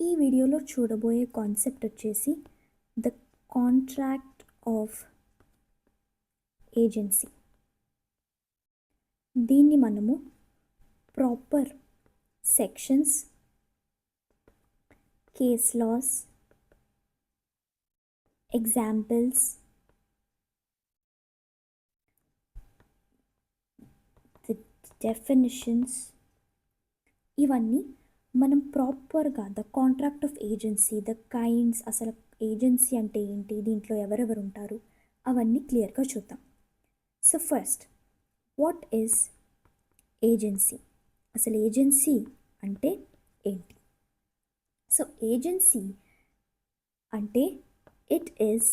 ఈ వీడియోలో చూడబోయే కాన్సెప్ట్ వచ్చేసి ద కాంట్రాక్ట్ ఆఫ్ ఏజెన్సీ. దీన్ని మనము proper sections, case laws, examples, the definitions, ఇవన్నీ మనం ప్రాపర్గా the contract of agency, the kinds, అసలు ఏజెన్సీ అంటే ఏంటి, దీంట్లో ఎవరెవరు ఉంటారు, అవన్నీ క్లియర్గా చూద్దాం. So first, what is agency? అసలు ఏజెన్సీ అంటే ఏంటి? సో ఏజెన్సీ అంటే it is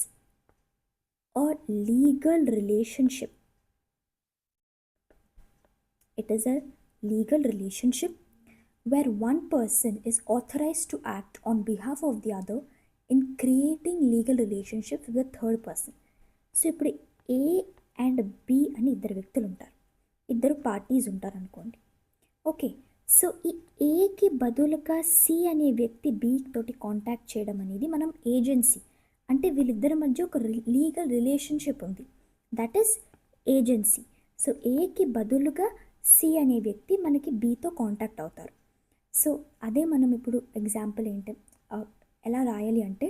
a legal relationship. It is a legal relationship where one person is authorized to act on behalf of the other in creating legal relationships with the third person. So ఇప్పుడు A and B అని ఇద్దరు వ్యక్తులు ఉంటారు, ఇద్దరు parties ఉంటారు అనుకోండి. Okay, so ఈ ఏకి బదులుగా సి అనే వ్యక్తి బి తోటి కాంటాక్ట్ చేయడం అనేది మనం ఏజెన్సీ అంటే వీళ్ళిద్దరి మధ్య ఒక లీగల్ రిలేషన్షిప్ ఉంది, దట్ ఈస్ ఏజెన్సీ. సో ఏకి బదులుగా సి అనే వ్యక్తి మనకి బితో కాంటాక్ట్ అవుతారు. సో అదే మనం ఇప్పుడు ఎగ్జాంపుల్ ఏంటి ఎలా రాయాలి అంటే,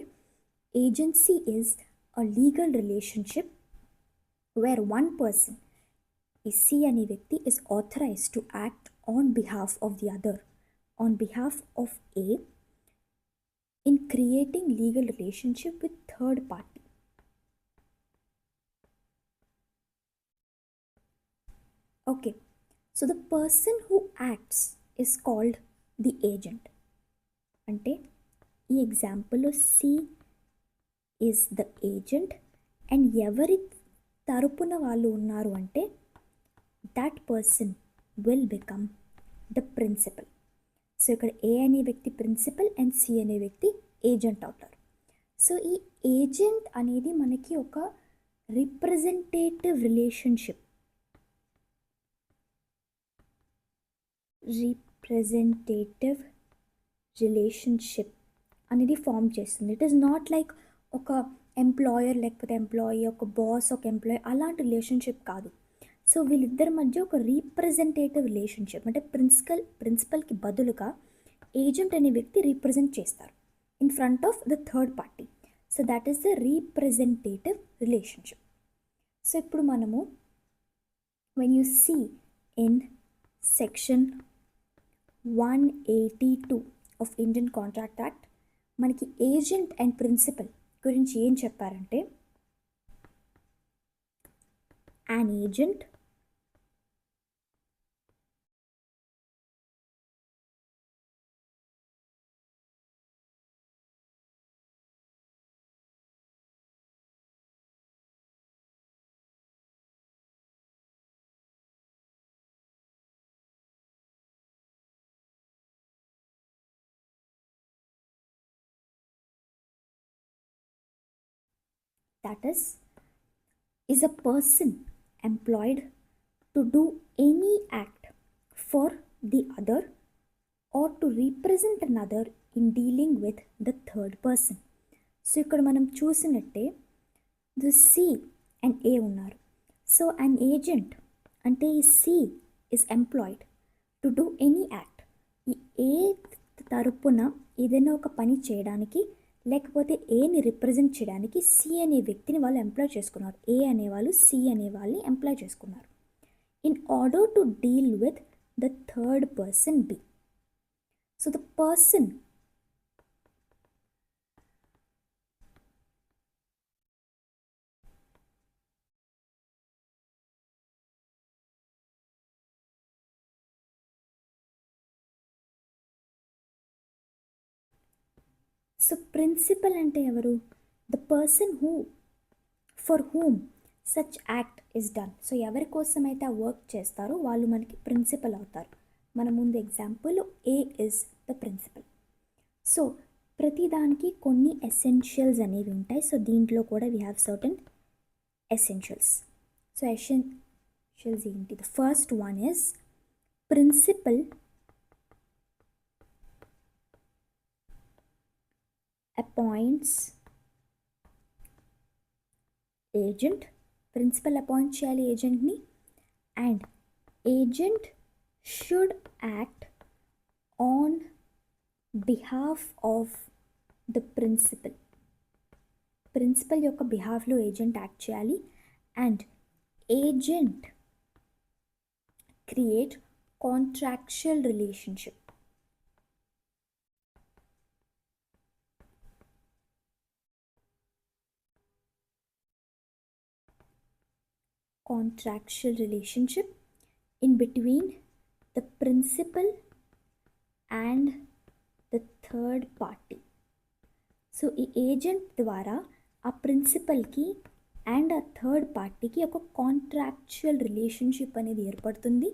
agency is a legal relationship where one person, ఈ సి అనే వ్యక్తి is authorised to act on behalf of the other, on behalf of A in creating legal relationship with third party. Okay, so the person who acts is called the agent. అంటే ఈ ఎగ్జాంపుల్లో C is the agent and ఎవరి తరపున వాళ్ళు ఉన్నారు అంటే that person will become the principal. So ఇక్కడ ఏ అనే వ్యక్తి ప్రిన్సిపల్ అండ్ సి అనే వ్యక్తి ఏజెంట్ అవుతారు. సో ఈ ఏజెంట్ అనేది మనకి ఒక రిప్రజెంటేటివ్ రిలేషన్షిప్ అనేది ఫామ్ చేస్తుంది. ఇట్ ఈస్ నాట్ లైక్ ఒక ఎంప్లాయర్ లేకపోతే ఎంప్లాయీ, ఒక బాస్ ఒక ఎంప్లాయీ, అలాంటి రిలేషన్షిప్ కాదు. సో వీళ్ళిద్దరి మధ్య ఒక రీప్రజెంటేటివ్ రిలేషన్షిప్ అంటే ప్రిన్సిపల్కి బదులుగా ఏజెంట్ అనే వ్యక్తి రీప్రజెంట్ చేస్తారు in front of the third party. So that is the representative relationship. So ఇప్పుడు మనము when you see in section 182 of Indian contract act మనకి ఏజెంట్ అండ్ ప్రిన్సిపల్ గురించి ఏం చెప్పారంటే, an agent that is a person employed to do any act for the other or to represent another in dealing with the third person. So ఇక్కడ మనం చూసినట్టే the C and ఏ ఉన్నారు. So అన్ agent అంటే ఈ C is employed to do any act, ఈ A తరపున ఏదైనా ఒక పని చేయడానికి లేకపోతే ఏని రిప్రజెంట్ చేయడానికి సి అనే వ్యక్తిని వాళ్ళు ఎంప్లాయ్ చేసుకున్నారు. ఏ అనేవాళ్ళు సి అనే వాళ్ళని ఎంప్లాయ్ చేసుకున్నారు in order to deal with the third person B. So the person so principal అంటే ఎవరు? The person for whom such act is done. So ఎవరి కోసం అయితే ఆ వర్క్ చేస్తారో వాళ్ళు మనకి ప్రిన్సిపల్ అవుతారు. మన ముందు example A is the principal. So ప్రతిదానికి కొన్ని ఎసెన్షియల్స్ అనేవి ఉంటాయి. సో దీంట్లో కూడా we have certain essentials. So essentials ఏంటి? The first one is principal appoints agent, principal appoint చేయాలి ఏజెంట్ని, and agent should act on behalf of the principal. Principal యొక్క బిహాఫ్లో ఏజెంట్ యాక్ట్ చేయాలి, and agent create contractual relationship. Contractual relationship in between the principal and the third party. So ఈ agent ద్వారా ఆ ప్రిన్సిపల్కి and ఆ third పార్టీకి ఒక contractual relationship అనేది ఏర్పడుతుంది,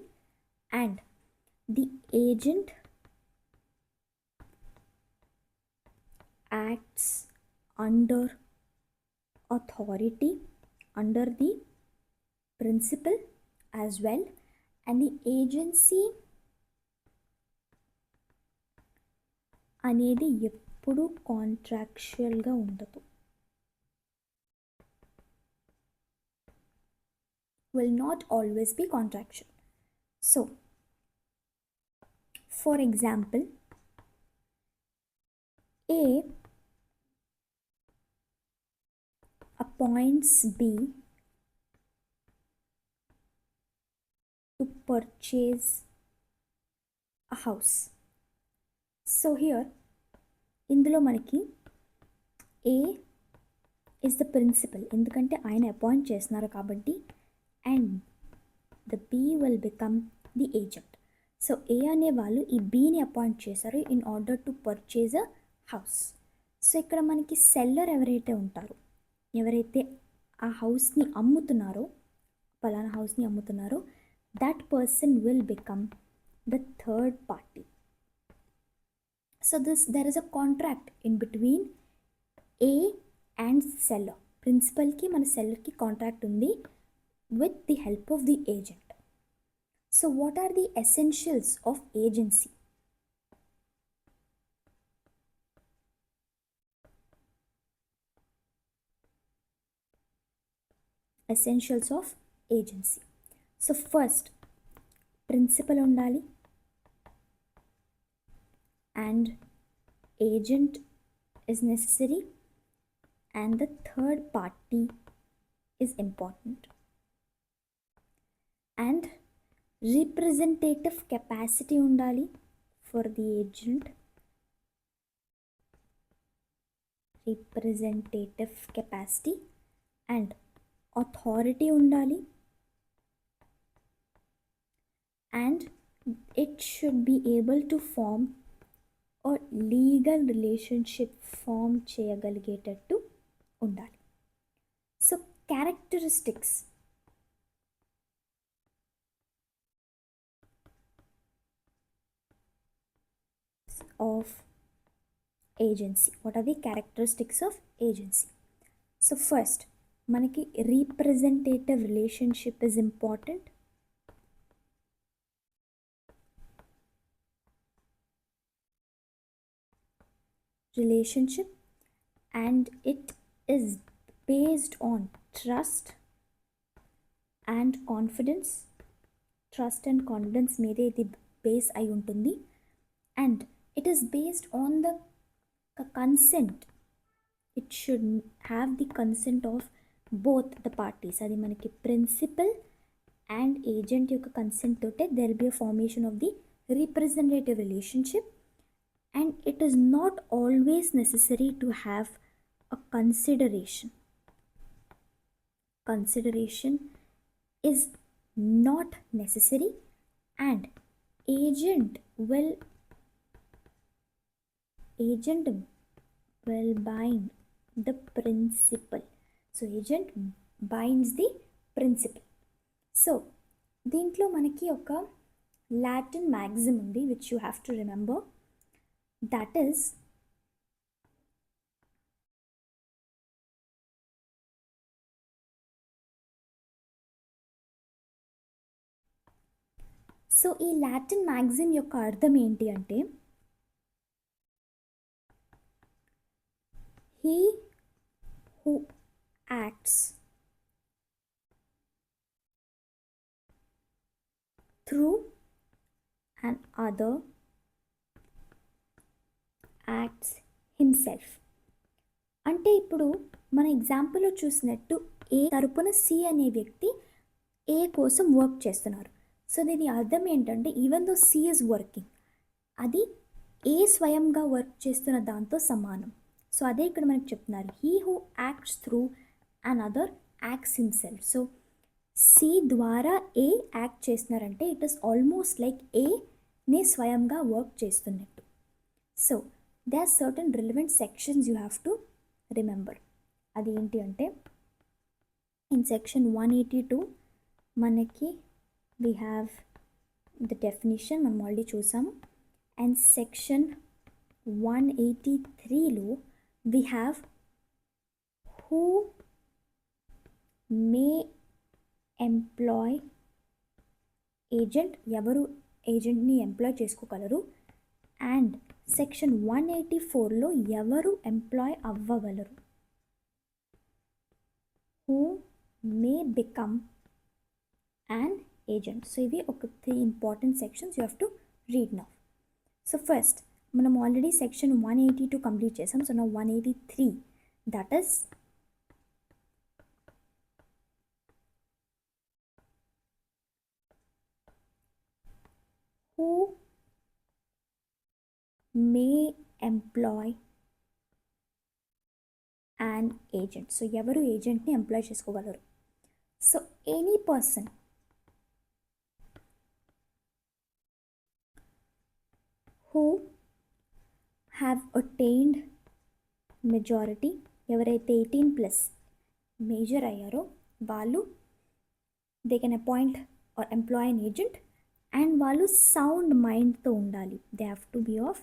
and the agent acts under authority under the principal as well, and the agency అనేది ఎప్పుడు కాంట్రాక్చువల్గా ఉండదు, will not always be contractual. So for example, A appoints B to purchase a house. So here ఇందులో మనకి A is the principal, ఎందుకంటే ఆయన appoint చేస్తున్నారు కాబట్టి, and the B will become the agent. So A అనే వాళ్ళు ఈ Bని అపాయింట్ చేశారు in order to purchase a house. So ఇక్కడ మనకి సెల్లర్ ఎవరైతే ఉంటారో, ఎవరైతే ఆ హౌస్ని అమ్ముతున్నారో, పలానా హౌస్ని అమ్ముతున్నారో, that person will become the third party. So there is a contract in between A and seller. Principal ki mana seller ki contract undi with the help of the agent. So what are the essentials of agency? Essentials of agency. So first, principal undali and agent is necessary, and the third party is important, and representative capacity undali for the agent, representative capacity, and authority undali, and it should be able to form a legal relationship form చేయగలిగేటట్టు ఉండాలి. So characteristics of agency. What are the characteristics of agency? So first మనకి representative relationship is important. Relationship, and it is based on trust and confidence. Trust and confidence మీదే ఇది base అయి ఉంటుంది, and it is based on the consent. It should have the consent of both the parties. అది మనకి principal and agent యొక్క consent తోటే there be a formation of the representative relationship. And it is not always necessary to have a consideration. Consideration is not necessary, and agent will bind the principal. So agent binds the principal. So దీంట్లో మనకి ఒక Latin Maxim ఉంది which you have to remember. That is, so ఈ Latin Maxim యొక్క అర్థం ఏంటి అంటే, he who acts through an other acts himself. అంటే ఇప్పుడు మన ఎగ్జాంపుల్లో చూసినట్టు ఏ తరపున సి అనే వ్యక్తి ఏ కోసం వర్క్ చేస్తున్నారు. సో దీని అర్థం ఏంటంటే even though C is working, అది ఏ స్వయంగా వర్క్ చేస్తున్న దాంతో సమానం. సో అదే ఇక్కడ మనకు చెప్తున్నారు, he who acts through and other acts himself. So C ద్వారా ఏ యాక్ట్ చేస్తున్నారంటే ఇట్ ఈస్ ఆల్మోస్ట్ లైక్ ఏనే స్వయంగా వర్క్ చేస్తున్నట్టు. So they are certain relevant sections you have to remember. అది ఏంటి అంటే ఇన్ సెక్షన్ 182 మనకి వీ హ్యావ్ ద డెఫినిషన్, మనం ఆల్రెడీ చూసాము. అండ్ సెక్షన్ 183లో we have who may employ agent, ఎవరు ఏజెంట్ని ఎంప్లాయ్ చేసుకోగలరు. అండ్ సెక్షన్ 184లో ఎవరు ఎంప్లాయ్ అవ్వగలరు, who may become an agent. So ఇవి ఒక 3 important sections you have to read now. So first మనం ఆల్రెడీ సెక్షన్ 182 కంప్లీట్ చేసాం. సో నా 183 that is who may employ an agent. So ఎవరు ఏజెంట్ని ఎంప్లాయ్ చేసుకోగలరు. So any person who have attained majority, ఎవరైతే 18+ major అయ్యారో వాళ్ళు they can appoint or employ an agent. And వాళ్ళు సౌండ్ మైండ్తో ఉండాలి. They have to be of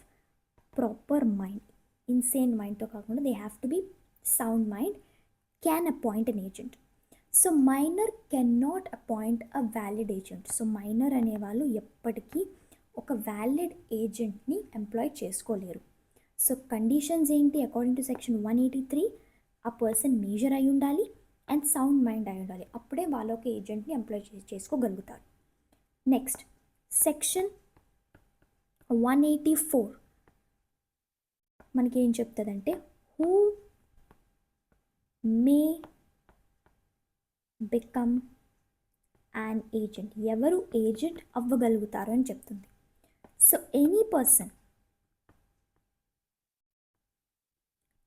proper mind, insane మైండ్తో కాకుండా they have to be sound mind, can appoint an agent. So minor can not appoint a valid agent. So minor అనేవాళ్ళు ఎప్పటికీ ఒక valid ఏజెంట్ని employ చేసుకోలేరు. So conditions ఏంటి according to section 183, ఆ person major అయి ఉండాలి అండ్ సౌండ్ మైండ్ అయి ఉండాలి, అప్పుడే వాళ్ళ ఒక ఏజెంట్ని ఎంప్లాయ్ చేసుకోగలుగుతారు. నెక్స్ట్ సెక్షన్ 184 మనకి ఏం చెప్తుందంటే who may become an agent, ఎవరు ఏజెంట్ అవ్వగలుగుతారు అని చెప్తుంది. So any person,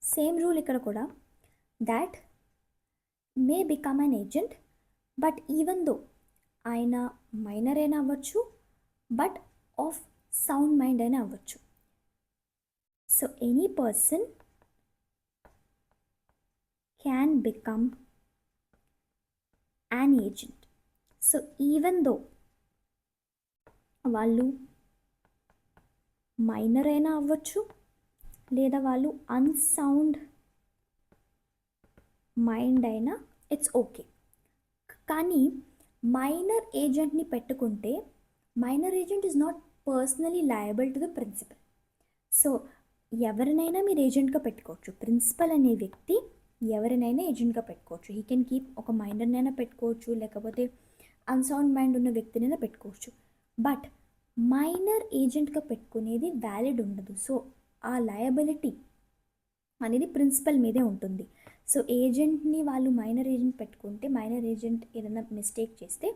same rule ఇక్కడ కూడా, that may become an agent but even though ఆయన మైనర్ అయినా అవ్వచ్చు, బట్ ఆఫ్ సౌండ్ మైండ్ అయినా అవ్వచ్చు. So any person can become an agent. So even though వాళ్ళు మైనర్ అయినా అవ్వచ్చు, లేదా వాళ్ళు అన్సౌండ్ మైండ్ అయినా ఇట్స్ ఓకే. కానీ మైనర్ ఏజెంట్ని పెట్టుకుంటే minor agent is not personally liable to the principal. So ఎవరినైనా మీరు ఏజెంట్గా పెట్టుకోవచ్చు. ప్రిన్సిపల్ అనే వ్యక్తి ఎవరినైనా ఏజెంట్గా పెట్టుకోవచ్చు. హీ కెన్ కీప్ ఒక మైనర్నైనా పెట్టుకోవచ్చు, లేకపోతే అన్సౌండ్ మైండ్ ఉన్న వ్యక్తినైనా పెట్టుకోవచ్చు. బట్ మైనర్ ఏజెంట్గా పెట్టుకునేది వ్యాలిడ్ ఉండదు. సో ఆ లయబిలిటీ అనేది ప్రిన్సిపల్ మీదే ఉంటుంది. సో ఏజెంట్ని వాళ్ళు మైనర్ ఏజెంట్ పెట్టుకుంటే, మైనర్ ఏజెంట్ ఏదైనా మిస్టేక్ చేస్తే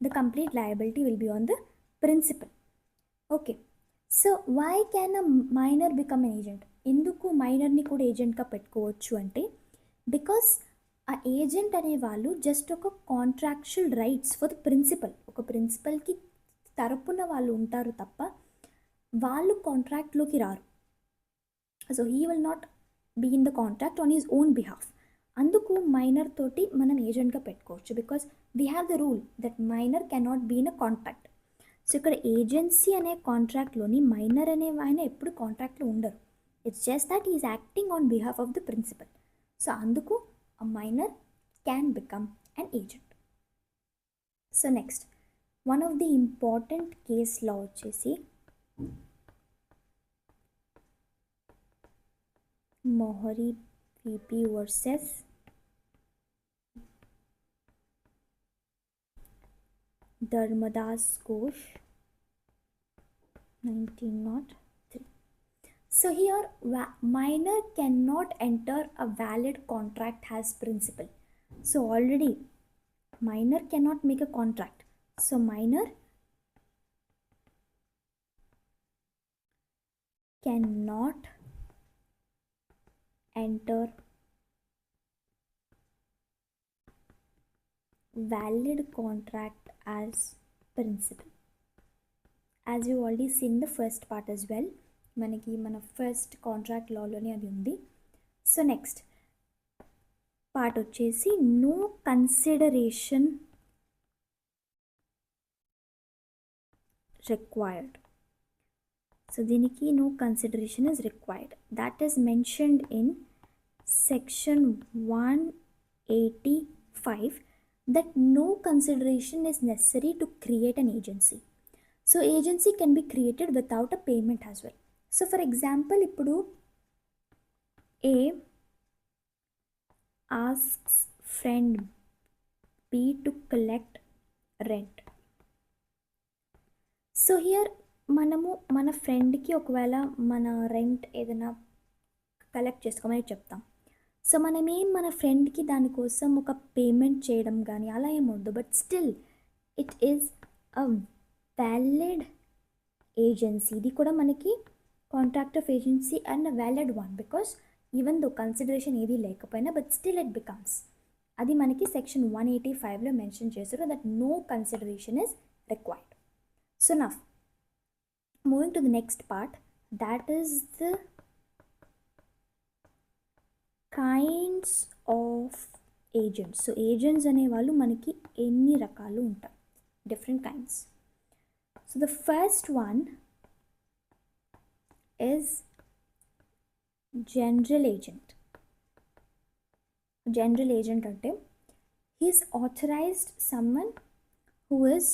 the complete liability will be on the principal. Okay, so why can a minor become an agent? ఎందుకు మైనర్ని కూడా ఏజెంట్గా పెట్టుకోవచ్చు అంటే, బికాస్ ఆ ఏజెంట్ అనేవాళ్ళు జస్ట్ ఒక contractual rights for the principal, ఒక ప్రిన్సిపల్కి తరపున వాళ్ళు ఉంటారు తప్ప వాళ్ళు కాంట్రాక్ట్లోకి రారు. So he will not be in the contract on his own behalf. అందుకు మైనర్ తోటి మనం ఏజెంట్గా పెట్టుకోవచ్చు, because we have the rule that minor cannot be in a contract. So ఇక్కడ ఏజెన్సీ అనే కాంట్రాక్ట్లోని మైనర్ అనే ఆయన ఎప్పుడు కాంట్రాక్ట్లో ఉండరు. It's just that is acting on behalf of the principal. So అందుకు a minor can become an agent. So next one of the important case law వచ్చేసి Mohori PP versus Dharmadas Ghosh 1903. So here minor cannot enter a valid contract as principal. So already minor cannot make a contract. So minor cannot enter valid contract as principal. As you already seen the first part as well, మనకి మన first contract లాలోనే అది ఉంది. So next part వచ్చేసి no consideration required. So దీనికి no consideration is required. That is mentioned in section 185 that no consideration is necessary to create an agency. So agency can be created without a payment as well. So for example, ఇప్పుడు A asks friend B to collect rent. So here మనము మన ఫ్రెండ్కి ఒకవేళ మన rent ఏదైనా collect చేసుకోమని చెప్తాం. So మనమేం మన ఫ్రెండ్కి దానికోసం ఒక పేమెంట్ చేయడం కానీ అలా ఏమొద్దు. But still it is a valid agency. ఇది కూడా మనకి contract of agency and a valid one, because even though consideration ఏది లేకపోయినా బట్ స్టిల్ ఇట్ బికమ్స్. అది మనకి సెక్షన్ 185లో మెన్షన్ చేశారు that no consideration is required. So now moving to the next part, that is the kinds of agents. So agents అనేవాళ్ళు మనకి ఎన్ని రకాలు ఉంటాయి, different kinds. So the first one is general agent. General agent అంటే he is authorized someone who is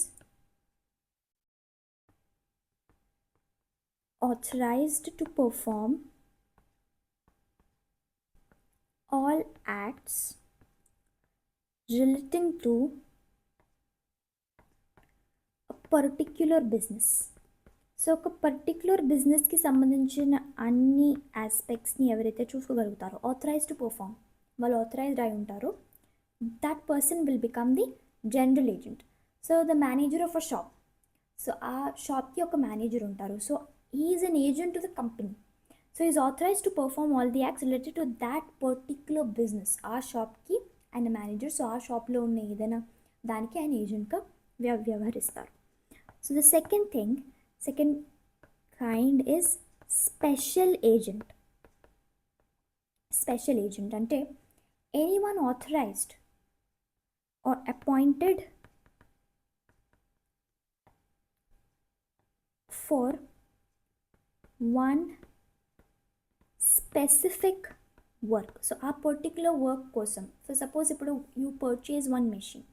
authorized to perform all acts relating to a particular business. So ఒక particular బిజినెస్కి సంబంధించిన అన్ని ఆస్పెక్ట్స్ని ఎవరైతే చూసుకోగలుగుతారో, ఆథరైజ్ టు పర్ఫామ్, వాళ్ళు authorised అయి ఉంటారో, that person will become the general agent. So the manager of a shop, so ఆ షాప్కి ఒక మేనేజర్ ఉంటారు. So he is an agent to the company. So he is authorized to perform all the acts related to that particular business. ఆ షాప్కి ఆయన manager. So ఆ షాప్లో ఉన్న ఏదైనా దానికి ఆయన ఏజెంట్గా వ్యవహరిస్తారు. So the second kind is special agent. Special agent అంటే anyone authorized or appointed for one specific work. So ఆ పర్టిక్యులర్ వర్క్ కోసం, సో సపోజ్ ఇప్పుడు you purchase one machine,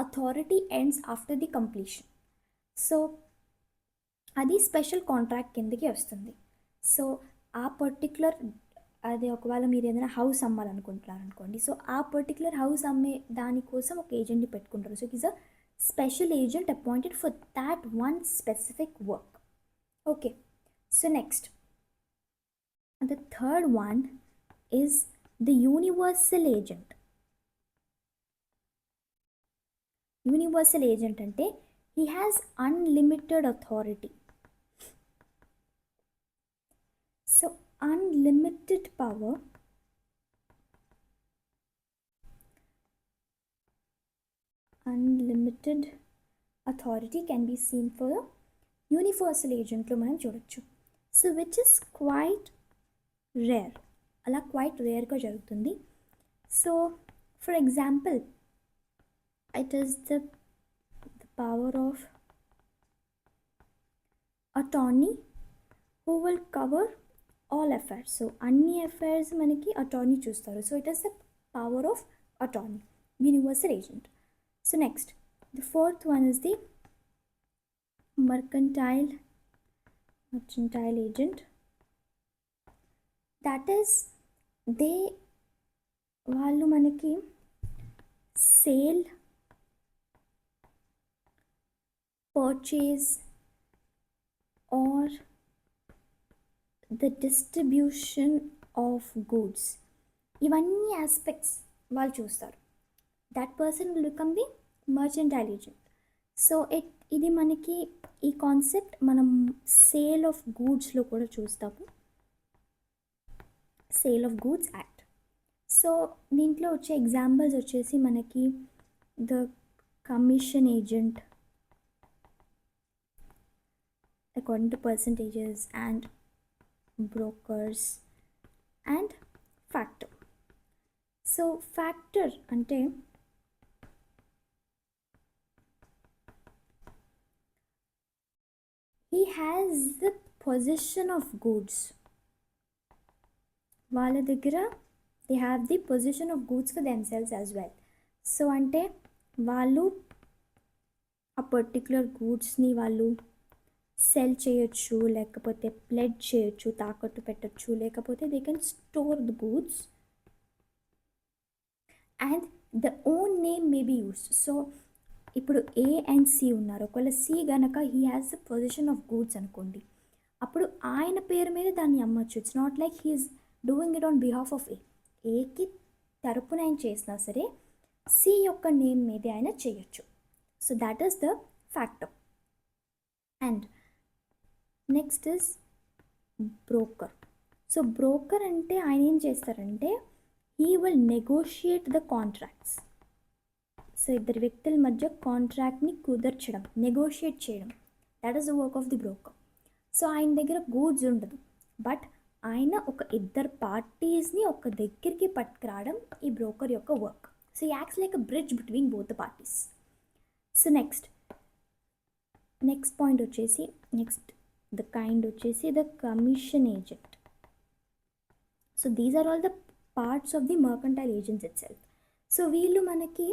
authority ends after the completion. So అది special contract కిందకి వస్తుంది. So ఆ particular, అది ఒకవేళ మీరు ఏదైనా హౌస్ అమ్మాలనుకుంటున్నారు అనుకోండి, సో ఆ పర్టిక్యులర్ హౌస్ అమ్మే దానికోసం ఒక ఏజెంట్ని పెట్టుకుంటారు. So it is a special agent appointed for that one specific work. Okay. So next, the third one is the universal agent. Universal agent ante he has unlimited authority. So unlimited power, unlimited authority can be seen for the universal agent lo మనం చూడొచ్చు. So which is quite rare. అలా quite రేర్గా జరుగుతుంది. So for example, it is the power of attorney who will cover all affairs. So అన్ని affairs మనకి attorney చూస్తారు. So it is the power of attorney, universal agent. So next, the fourth one is the mercantile agent. That is, they వాళ్ళు మనకి sale, purchase or the distribution of goods, ఇవన్నీ aspects వాళ్ళు చూస్తారు. That person will become the mercantile agent. So ఇది మనకి ఈ concept మనం sale of గూడ్స్లో కూడా చూస్తాము, sale of goods act. So దీంట్లో వచ్చే ఎగ్జాంపుల్స్ వచ్చేసి మనకి the commission agent according to percentages and brokers and factor. So factor అంటే he has the possession of goods. వాళ్ళ దగ్గర they have the possession of goods for themselves as well. So అంటే వాళ్ళు ఆ పర్టిక్యులర్ గూడ్స్ని వాళ్ళు cell చేయొచ్చు, లేకపోతే pledge చేయొచ్చు, తాకట్టు పెట్టచ్చు, లేకపోతే they can store the goods and the own name may be used. So ఇప్పుడు ఏ అండ్ సి ఉన్నారు, ఒకవేళ సి గనక he has the position of goods అనుకోండి, అప్పుడు ఆయన పేరు మీద దాన్ని అమ్మచ్చు. It's not like he's doing it on behalf of A. ఏకి తరపున ఆయన చేసినా సరే సి యొక్క నేమ్ మీద ఆయన చేయొచ్చు. So that is the factor. And next is broker. So broker అంటే ఆయన ఏం చేస్తారంటే he will negotiate the contracts. So ఇద్దరు వ్యక్తుల మధ్య కాంట్రాక్ట్ని కుదర్చడం, నెగోషియేట్ చేయడం, that is the work of the broker. So ఆయన దగ్గర గూడ్స్ ఉండదు, బట్ ఆయన ఒక ఇద్దరు పార్టీస్ని ఒక దగ్గరికి పట్టుకురావడం ఈ బ్రోకర్ యొక్క వర్క్. సో ఈ acts like a bridge between both the parties. So next point వచ్చేసి ద కైండ్ వచ్చేసి the commission agent. So these are all the parts of the mercantile agents itself. So వీళ్ళు మనకి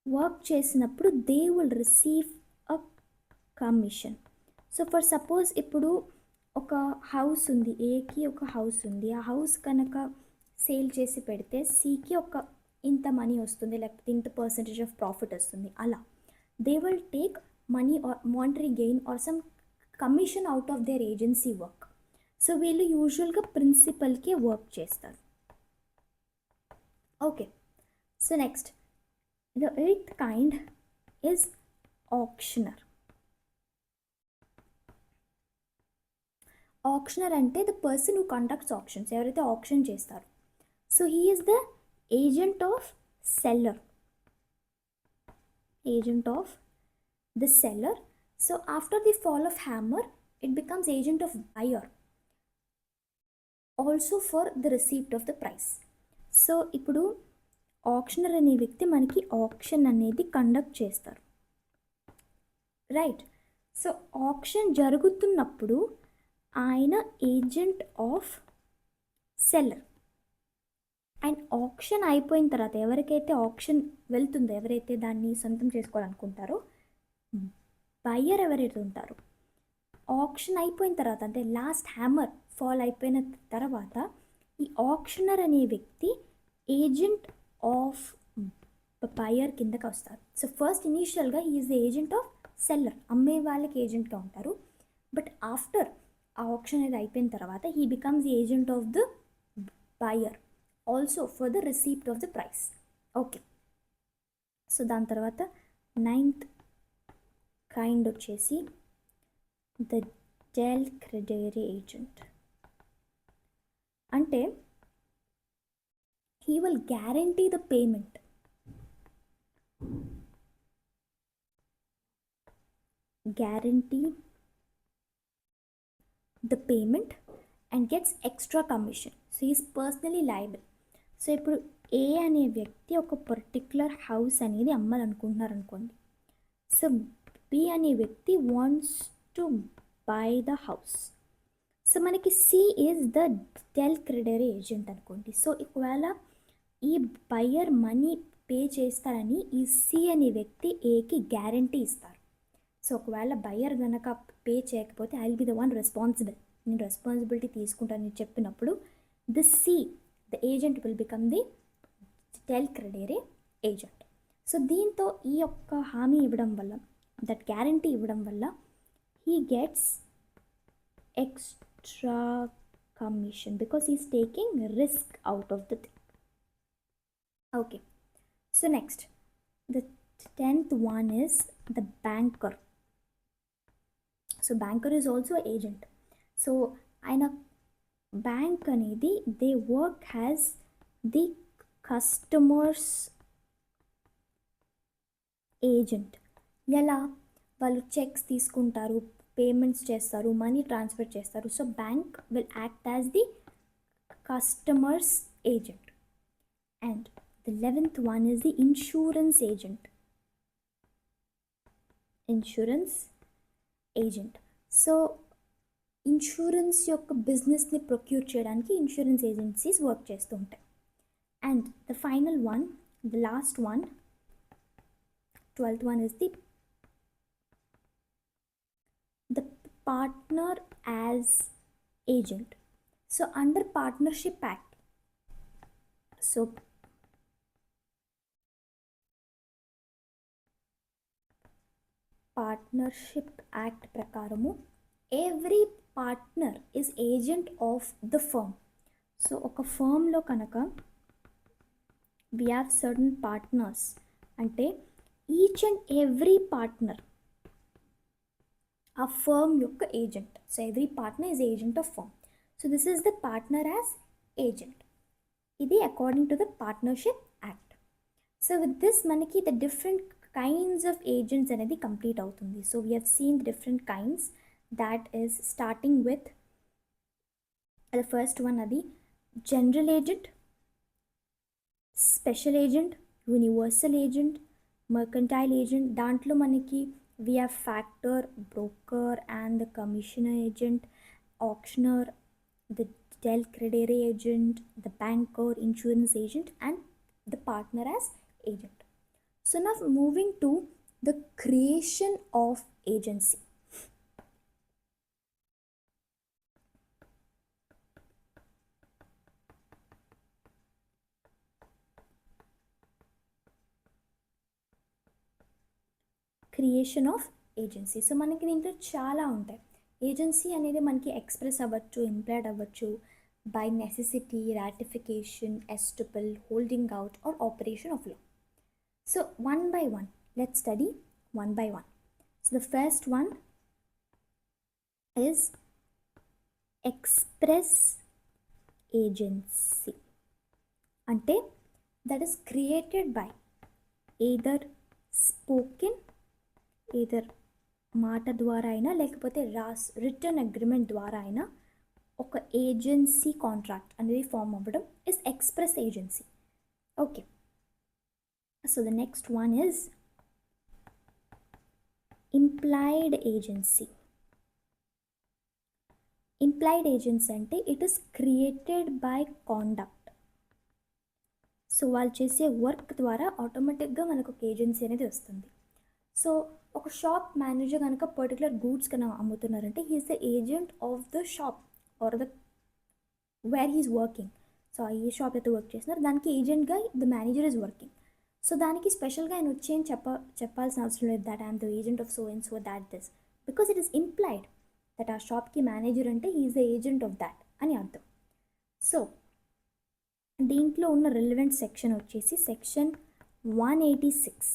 work చేసినప్పుడు they will receive a commission. So for suppose ఇప్పుడు ఒక house ఉంది, ఏకి ఒక హౌస్ ఉంది, ఆ హౌస్ కనుక సేల్ చేసి పెడితే సికి ఒక ఇంత మనీ వస్తుంది, లేకపోతే ఇంత పర్సంటేజ్ ఆఫ్ ప్రాఫిట్ వస్తుంది. అలా they will take money are monetary gain or some commission out of their agency work. So వీళ్ళు యూజువల్గా ప్రిన్సిపల్కి వర్క్ చేస్తారు. Okay, so next the eighth kind is auctioneer. Auctioneer అంటే the person who conducts auctions, ఎవరైతే option చేస్తారు. So he is the agent of seller, agent of the seller. So after the fall of hammer it becomes agent of buyer also for the receipt of the price. So ఇప్పుడు ఆప్షనర్ అనే వ్యక్తి మనకి option అనేది conduct చేస్తారు, right. So option జరుగుతున్నప్పుడు ఆయన agent of seller. And option అయిపోయిన తర్వాత ఎవరికైతే ఆప్షన్ వెళ్తుందో, ఎవరైతే దాన్ని సొంతం చేసుకోవాలనుకుంటారో, బయ్యర్ ఎవరైతే ఉంటారో, ఆప్షన్ అయిపోయిన తర్వాత అంటే లాస్ట్ హ్యామర్ ఫాల్ అయిపోయిన తర్వాత ఈ ఆప్షనర్ అనే వ్యక్తి ఏజెంట్ ఆఫ్ బయర్ కిందకి వస్తారు. సో ఫస్ట్ ఇనీషియల్గా he is the agent of seller, అమ్మే వాళ్ళకి ఏజెంట్గా ఉంటారు. బట్ ఆఫ్టర్ ఆ ఆప్షన్ అనేది అయిపోయిన తర్వాత he becomes the agent of the buyer also for the receipt of the price. Okay, so దాని తర్వాత నైన్త్ కైండ్ వచ్చేసి ద డెల్ క్రెడరీ ఏజెంట్. అంటే he will guarantee the payment. Guarantee the payment and gets extra commission. So he is personally liable. So ఇప్పుడు A అనే వ్యక్తి ఒక particular house అనేది అమ్మాలనుకుంటున్నారు అనుకోండి. సో బి అనే వ్యక్తి wants to buy the house. So మనకి C is the del credere agent అనుకోండి. సో ఒకవేళ ఈ బయ్యర్ మనీ పే చేస్తారని ఈ సి అనే వ్యక్తి ఏకి గ్యారంటీ ఇస్తారు. సో ఒకవేళ బయ్యర్ కనుక పే చేయకపోతే I will be the one responsible, నేను రెస్పాన్సిబిలిటీ తీసుకుంటానని చెప్పినప్పుడు the C, the agent will become the del credere agent. So దీంతో ఈ యొక్క హామీ ఇవ్వడం వల్ల, దట్ గ్యారంటీ ఇవ్వడం వల్ల he gets extra commission because he's taking risk out of the thing. Okay, so next, the 10th one is the banker. So banker is also an agent. So aina bank anedi they work as the customers agent. ఎలా వాళ్ళు checks తీసుకుంటారు, payments చేస్తారు, money transfer చేస్తారు. So bank will act as the customers agent. And the 11th one is the insurance agent. Insurance agent. So insurance యొక్క బిజినెస్ని procure చేయడానికి insurance agencies work చేస్తూ ఉంటాయి. And the final one, the last one, 12th one is the partner as agent. So under Partnership Act, so Partnership Act ప్రకారము every partner is agent of the firm. So ఒక ఫర్మ్లో కనుక we have certain partners, అంటే each and every partner a firm యొక్క agent. So every partner is agent of firm. So this is the partner as agent. ఇది according to the Partnership Act. So with this మనకి the different kinds of agents అనేది complete అవుతుంది. So we have seen the different kinds, that is starting with the first one అది general agent, special agent, universal agent, mercantile agent. దాంట్లో మనకి we have factor, broker and the commissioner agent, auctioneer, the del credere agent, the banker, insurance agent and the partner as agent. So now moving to the creation of agency. Creation of agency. So మనకి దీంట్లో చాలా ఉంటాయి. Agency అనేది మనకి express అవ్వచ్చు, implied అవ్వచ్చు, by necessity, ratification, estoppel, holding out or operation of law. So one by one let's study one by one. So the first one is express agency. అంటే that is created by either spoken, either మాట ద్వారా అయినా లేకపోతే return agreement ద్వారా అయినా ఒక agency contract అనేది form అవ్వడం is express agency. Okay, so the next one is implied agency. Implied agency అంటే it is created by conduct. So వాళ్ళు చేసే వర్క్ ద్వారా ఆటోమేటిక్గా మనకు ఒక ఏజెన్సీ అనేది వస్తుంది. సో ఒక షాప్ మేనేజర్ కనుక పర్టికులర్ గూడ్స్ కన్నా అమ్ముతున్నారంటే he's the agent of the shop or the where he's working. So A shop అయితే వర్క్ చేస్తున్నారు దానికి ఏజెంట్గా the manager is working. So దానికి స్పెషల్గా ఆయన వచ్చి ఏం చెప్పాల్సిన అవసరం లేదు, that I'm the agent of so and so that this, because it is implied that ఆ షాప్కి మేనేజర్ అంటే he's the agent of that అని అర్థం. సో దీంట్లో ఉన్న రిలవెంట్ సెక్షన్ వచ్చేసి సెక్షన్ 186.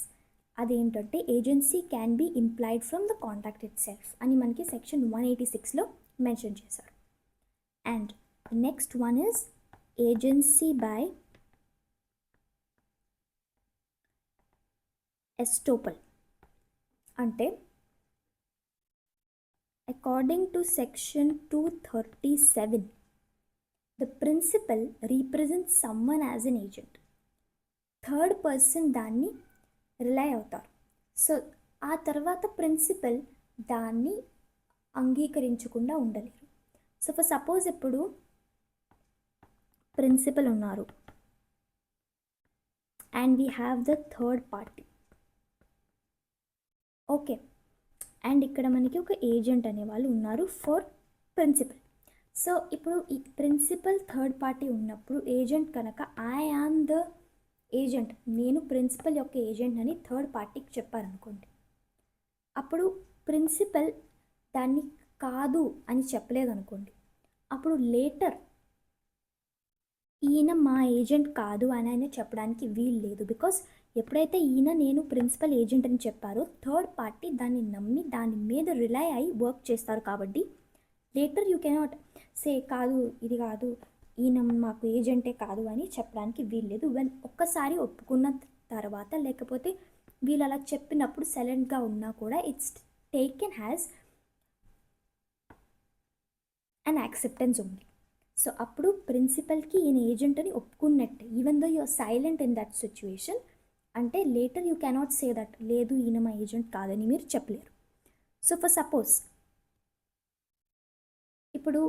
అదేంటంటే agency can be implied from the contract itself అని మనకి సెక్షన్ 186లో మెన్షన్ చేశారు. And next one is agency by estoppel. అంటే according to section 237 the principal represents someone as an agent. Third person దాన్ని rely అవుతారు. So ఆ తర్వాత principal దాన్ని అంగీకరించకుండా ఉండలేరు. సో ఫర్ సపోజ్ ఇప్పుడు ప్రిన్సిపల్ ఉన్నారు and we have the third party. Okay, and ఇక్కడ మనకి ఒక ఏజెంట్ అనేవాళ్ళు ఉన్నారు ఫర్ ప్రిన్సిపల్. సో ఇప్పుడు ఈ ప్రిన్సిపల్ థర్డ్ పార్టీ ఉన్నప్పుడు ఏజెంట్ కనుక ఐ యామ్ ద ఏజెంట్, నేను ప్రిన్సిపల్ యొక్క ఏజెంట్ అని థర్డ్ పార్టీకి చెప్పారనుకోండి, అప్పుడు ప్రిన్సిపల్ దాన్ని కాదు అని చెప్పలేదు అనుకోండి, అప్పుడు లేటర్ ఈయన మా ఏజెంట్ కాదు అని ఆయన చెప్పడానికి వీలు లేదు. బికాస్ ఎప్పుడైతే ఈయన నేను ప్రిన్సిపల్ ఏజెంట్ అని చెప్పారో థర్డ్ పార్టీ దాన్ని నమ్మి దాని మీద రిలై అయి వర్క్ చేస్తారు. కాబట్టి లేటర్ యూ కెనాట్ సే కాదు, ఇది కాదు, ఈయన మాకు ఏజెంటే కాదు అని చెప్పడానికి వీలు లేదు. వెన్ ఒక్కసారి ఒప్పుకున్న తర్వాత, లేకపోతే వీళ్ళు అలా చెప్పినప్పుడు సైలెంట్గా ఉన్నా కూడా it's taken has an acceptance ఉంది. సో అప్పుడు ప్రిన్సిపల్కి ఈయన ఏజెంట్ అని ఒప్పుకున్నట్టే, even though you're silent in that situation. అంటే later you cannot say that లేదు ఈయన మా ఏజెంట్ కాదని మీరు చెప్పలేరు. సో ఫర్ సపోజ్ ఇప్పుడు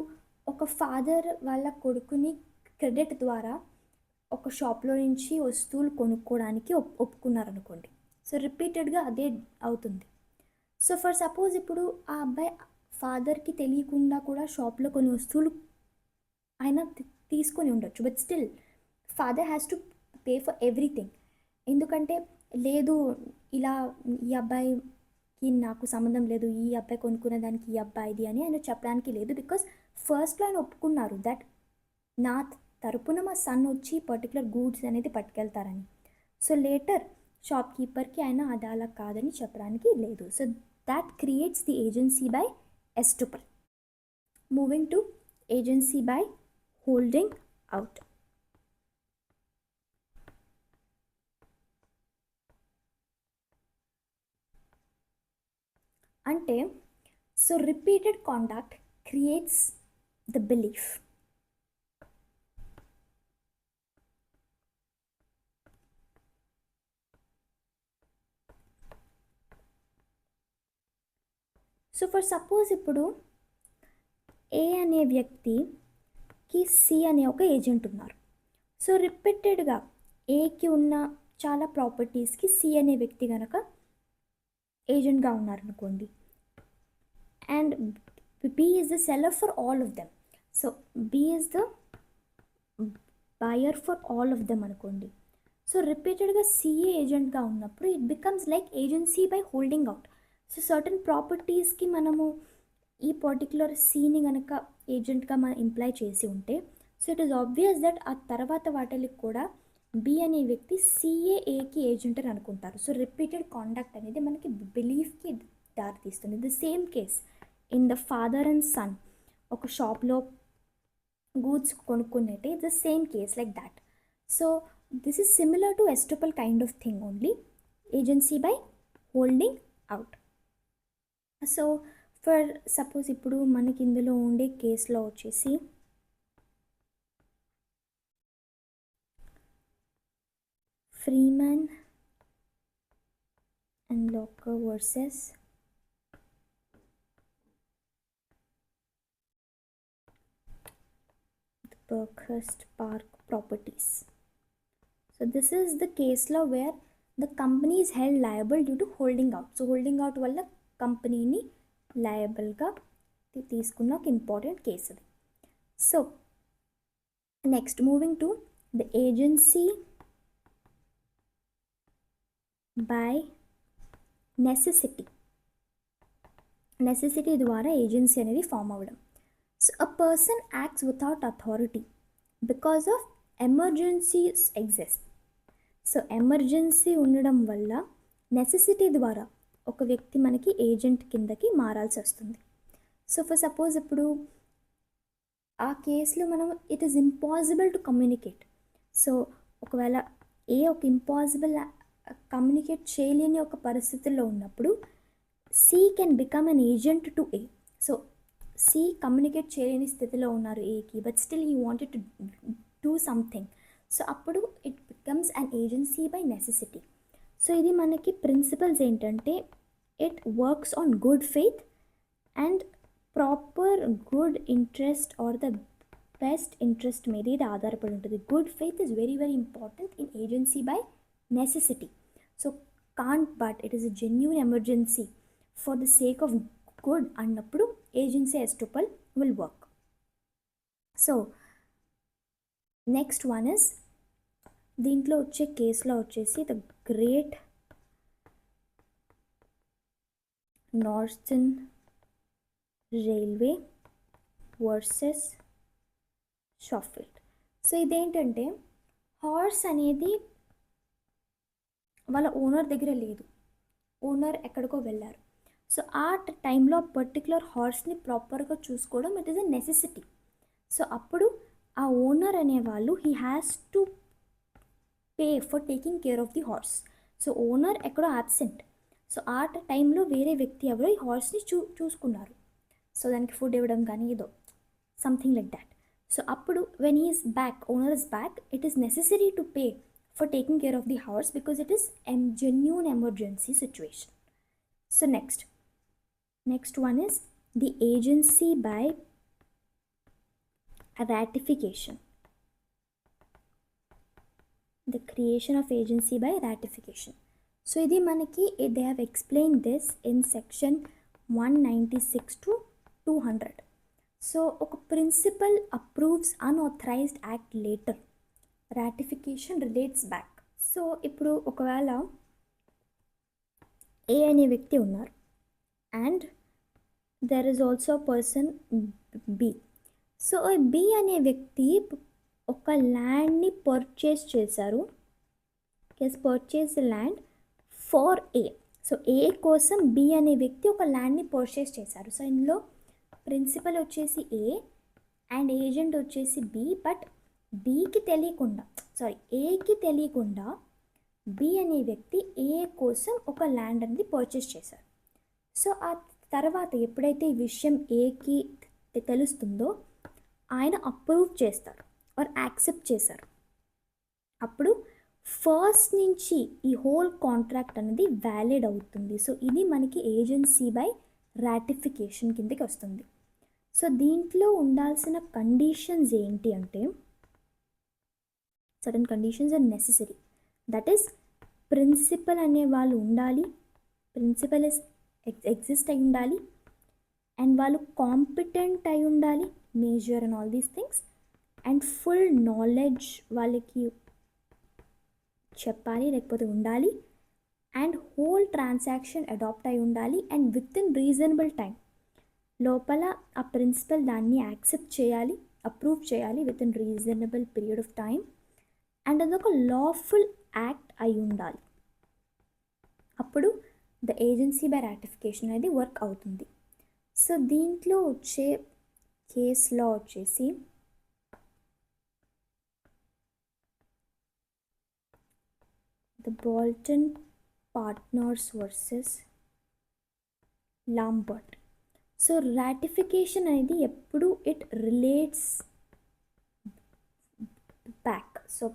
ఒక ఫాదర్ వాళ్ళ కొడుకుని క్రెడిట్ ద్వారా ఒక షాప్లో నుంచి వస్తువులు కొనుక్కోవడానికి ఒప్పుకున్నారనుకోండి. సో రిపీటెడ్గా అదే అవుతుంది. సో ఫర్ సపోజ్ ఇప్పుడు ఆ అబ్బాయి ఫాదర్కి తెలియకుండా కూడా షాప్లో కొన్ని వస్తువులు ఆయన తీసుకొని ఉండొచ్చు, but still father has to pay for everything. ఎందుకంటే లేదు ఇలా ఈ అబ్బాయికి నాకు సంబంధం లేదు, ఈ అబ్బాయి కొనుక్కునే దానికి ఈ అబ్బాయిది అని ఆయన చెప్పడానికి లేదు. బికాస్ ఫస్ట్లో ఆయన ఒప్పుకున్నారు దట్ నా తరపున మా సన్ వచ్చి పర్టికులర్ గూడ్స్ అనేది పట్టుకెళ్తారని. సో లేటర్ షాప్ కీపర్కి ఆయన అది అలా కాదని చెప్పడానికి లేదు. So that creates the agency by estoppel. Moving to agency by holding out. అంటే so repeated contact creates the belief. So for suppose ఇప్పుడు ఏ అనే వ్యక్తికి సి అనే ఒక ఏజెంట్ ఉన్నారు. సో రిపీటెడ్గా ఏకి ఉన్న చాలా ప్రాపర్టీస్కి సి అనే వ్యక్తి కనుక ఏజెంట్గా ఉన్నారనుకోండి, and B is the seller for all of them. So B is the buyer for all of them అనుకోండి. సో రిపీటెడ్గా సిఏ ఏజెంట్గా ఉన్నప్పుడు it becomes like agency by holding out. So certain ప్రాపర్టీస్కి మనము ఈ పర్టిక్యులర్ సీని కనుక ఏజెంట్గా మనం ఇంప్లై చేసి ఉంటే, so it is obvious that ఆ తర్వాత వాటికి కూడా బి అనే వ్యక్తి సిఏఏకి ఏజెంట్ అని అనుకుంటారు. సో రిపీటెడ్ కాంటాక్ట్ అనేది మనకి బిలీఫ్కి దారితీస్తుంది. The same case in the father and son ఒక షాప్లో గూడ్స్ కొనుక్కునేటే the same case like that. So this is similar to estoppel kind of thing, only agency by holding out. So for suppose ఇప్పుడు మనకి ఇందులో ఉండే కేసులో వచ్చేసి Freeman and Lockyer versus Berkhurst Park Properties. So this is the case law where the company is held liable due to holding out. So holding out వల్ల కంపెనీని లయబుల్గా తీసుకున్న ఒక ఇంపార్టెంట్ కేసు అది. So next moving to the agency by necessity. Necessity ద్వారా agency అనేది form అవ్వడం. So a person acts without authority because of emergencies exist. So emergency ఉండడం వల్ల నెసెసిటీ ద్వారా ఒక వ్యక్తి మనకి ఏజెంట్ కిందకి మారాల్సి వస్తుంది. సో ఫర్ సపోజ్ ఇప్పుడు ఆ కేసులో మనం it is impossible to communicate. So ఒకవేళ ఒక ఇంపాసిబుల్ కమ్యూనికేట్ చేయలేని ఒక పరిస్థితుల్లో ఉన్నప్పుడు C can become an agent to A. So C communicate చేయలేని స్థితిలో ఉన్నారు ఏకి, but still he wanted to do something. So అప్పుడు it becomes an agency by necessity. So ఇది మనకి ప్రిన్సిపల్స్ ఏంటంటే it works on good faith and proper good interest or the best interest మీద ఇది ఆధారపడి ఉంటుంది. Good faith is very very important in agency by necessity. So can't but it is a genuine emergency for the sake of good అన్నప్పుడు agency estoppel will work. So next one is దీంట్లో వచ్చే కేసులో వచ్చేసి the great Northern Railway versus Swaffield. So ఇదేంటంటే horse అనేది వాళ్ళ owner దగ్గర లేదు, ఓనర్ ఎక్కడికో వెళ్ళారు. సో ఆ టైంలో పర్టికులర్ హార్స్ని ప్రాపర్గా చూసుకోవడం it is a necessity. So అప్పుడు ఆ ఓనర్ అనేవాళ్ళు he has to pay for taking care of the horse. So owner ఎక్కడో యాబ్సెంట్. సో ఆ టైంలో వేరే వ్యక్తి ఎవరో ఈ హార్స్ని చూసుకున్నారు. సో దానికి ఫుడ్ ఇవ్వడం కానీ ఏదో సంథింగ్ లైక్ దాట్. సో అప్పుడు when he is back, owner is back, it is necessary to pay for taking care of the horse because it is a genuine emergency situation. So next one is the agency by ratification. The creation of agency by ratification. So idi manaki they have explained this in section 196 to 200. So oka principal approves unauthorized act later, ratification relates back. So ఇప్పుడు ఒకవేళ A అనే వ్యక్తి ఉన్నారు and there is also person B. So B అనే వ్యక్తి ఒక ల్యాండ్ని purchase చేశారు, purchase land for A. So A కోసం బి అనే వ్యక్తి ఒక ల్యాండ్ని పర్చేస్ చేశారు. సో ఇందులో ప్రిన్సిపల్ వచ్చేసి ఏ అండ్ ఏజెంట్ వచ్చేసి బి. బట్ ఏకి తెలియకుండా బి అనే వ్యక్తి ఏ కోసం ఒక ల్యాండ్ అనేది పర్చేస్ చేశారు. సో ఆ తర్వాత ఎప్పుడైతే ఈ విషయం ఏకి తెలుస్తుందో ఆయన అప్రూవ్ చేస్తారు ఆర్ యాక్సెప్ట్ చేశారు. అప్పుడు ఫస్ట్ నుంచి ఈ హోల్ కాంట్రాక్ట్ అనేది వ్యాలిడ్ అవుతుంది. సో ఇది మనకి ఏజెన్సీ బై రాటిఫికేషన్ కిందకి వస్తుంది. సో దీంట్లో ఉండాల్సిన కండిషన్స్ ఏంటి అంటే certain conditions are necessary. That is, principal అనే వాళ్ళు ఉండాలి, ప్రిన్సిపల్ ఎగ్జిస్ట్ అయి ఉండాలి, అండ్ వాళ్ళు కాంపిటెంట్ అయి ఉండాలి, major and all these things, and full knowledge వాళ్ళకి చెప్పాలి లేకపోతే ఉండాలి, అండ్ హోల్ ట్రాన్సాక్షన్ అడాప్ట్ అయి ఉండాలి, and with in reasonable time లోపల ఆ ప్రిన్సిపల్ దాన్ని యాక్సెప్ట్ చేయాలి, అప్రూవ్ చేయాలి with in reasonable period of time, and అదొక లాఫుల్ యాక్ట్ అయి ఉండాలి. అప్పుడు ద ఏజెన్సీ బై రాటిఫికేషన్ అనేది వర్క్ అవుతుంది. సో దీంట్లో వచ్చే కేసులో వచ్చేసి the Bolton Partners versus Lambert. So ratification అనేది ఎప్పుడు ఇట్ రిలేట్స్ బ్యాక్. సో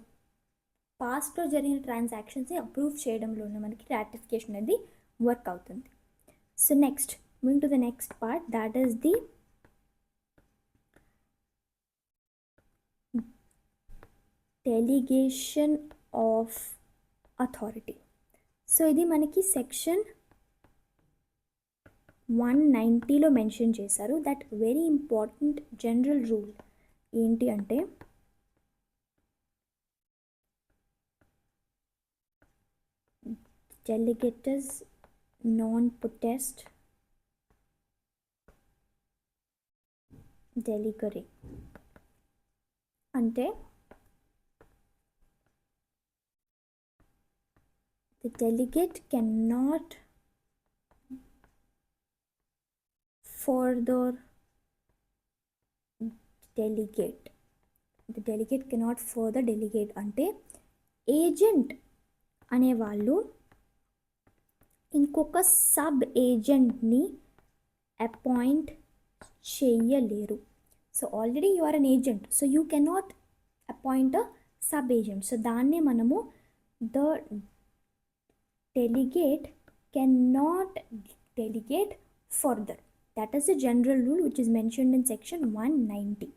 పాస్ట్లో జరిగిన ట్రాన్సాక్షన్స్ని అప్రూవ్ చేయడంలోనే మనకి రాటిఫికేషన్ అనేది వర్క్ అవుతుంది. So next moving to the next part, that is the delegation of authority. So ఇది మనకి సెక్షన్ 190లో మెన్షన్ చేశారు. That very important general rule ఏంటి అంటే delegatus non potest delegare. అంటే the delegate cannot further delegate. The delegate cannot further delegate అంటే agent అనేవాళ్ళు ఇంకొక sub ఏజెంట్ని అపాయింట్ చేయలేరు. So already you are an agent, so you cannot appoint a sub agent. So దాన్నే మనము the delegate cannot delegate further. That is the general rule which is mentioned in section 190.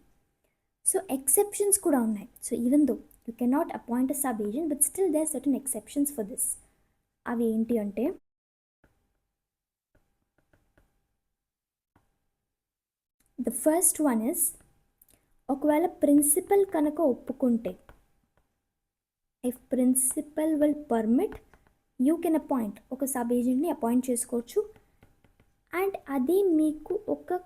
So exceptions కూడా ఉన్నాయి. So even though you cannot appoint a sub agent but still there certain exceptions for this. అవి ఏంటి అంటే the first one is ఒకవేళ principal కనుక ఒప్పుకుంటే if principal will permit you can appoint, ఒక sub ఏజెంట్ని అపాయింట్ చేసుకోవచ్చు. అండ్ అది మీకు ఒక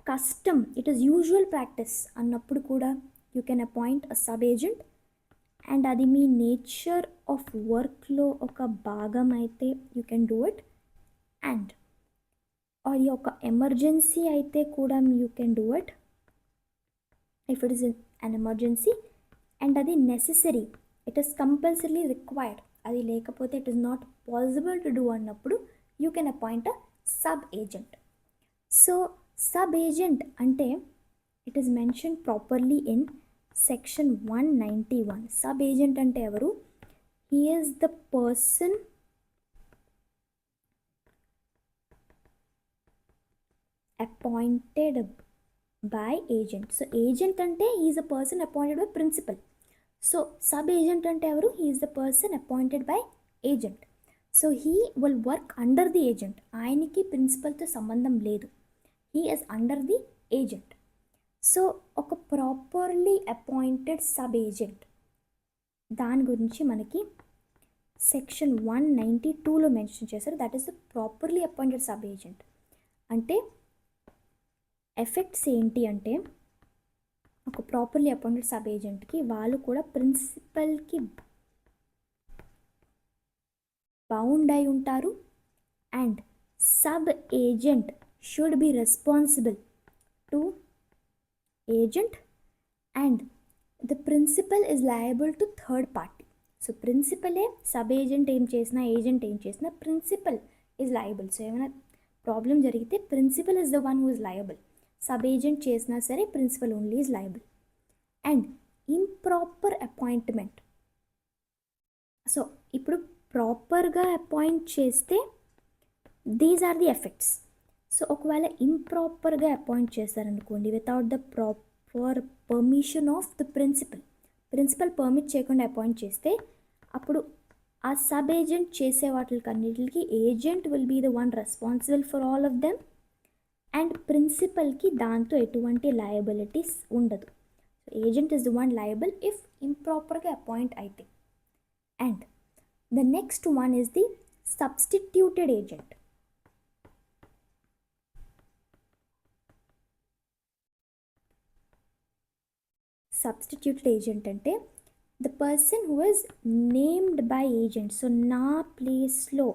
custom, it is usual practice అన్నప్పుడు కూడా you can appoint a sub agent. And అది మీ నేచర్ ఆఫ్ వర్క్లో ఒక భాగం అయితే you can do it. And అది ఒక ఎమర్జెన్సీ అయితే కూడా you can do it if it is an emergency. And అది necessary, it is compulsory required, అది లేకపోతే it is not possible to do అన్నప్పుడు you can appoint a sub agent. So sub agent అంటే it is mention properly in section 191. Sub agent అంటే ఎవరు? He is the person appointed by agent. So agent ante he is a person appointed by principal. So sub agent ante evaru? He is the person appointed by agent. So he will work under the agent. Ayaniki principal tho sambandham ledu, he is under the agent. So oka properly appointed sub agent దాని గురించి మనకి section 192లో mention చేశారు. That is the properly appointed sub agent. అంటే effects ఏంటి అంటే, ఒక properly appointed sub ఏజెంట్కి వాళ్ళు కూడా ప్రిన్సిపల్కి బౌండ్ అయి ఉంటారు. And sub agent should be responsible to agent and the principal is liable to third party. So ప్రిన్సిపలే సబ్ ఏజెంట్ ఏం చేసినా, ఏజెంట్ ఏం చేసినా ప్రిన్సిపల్ ఈజ్ లయబుల్. సో ఏమైనా ప్రాబ్లం జరిగితే principal is the one who is liable. Sub agent చేసినా సరే principal only is liable. And improper appointment. So ఇప్పుడు ప్రాపర్గా అపాయింట్ చేస్తే these are the effects. So ఒకవేళ ఇంప్రాపర్గా అపాయింట్ చేశారనుకోండి, without the proper permission of the principal permit చేయకుండా appoint చేస్తే అప్పుడు ఆ సబ్ ఏజెంట్ చేసే వాటికన్నిటికి agent will be the one responsible for all of them. And ప్రిన్సిపల్కి దాంతో ఎటువంటి లయబిలిటీస్ ఉండదు. So agent is the one liable if ఇంప్రాపర్గా అపాయింట్ అయితే. And the next one is the substituted agent. Substituted agent అంటే the person who is named by agent. So నా ప్లేస్లో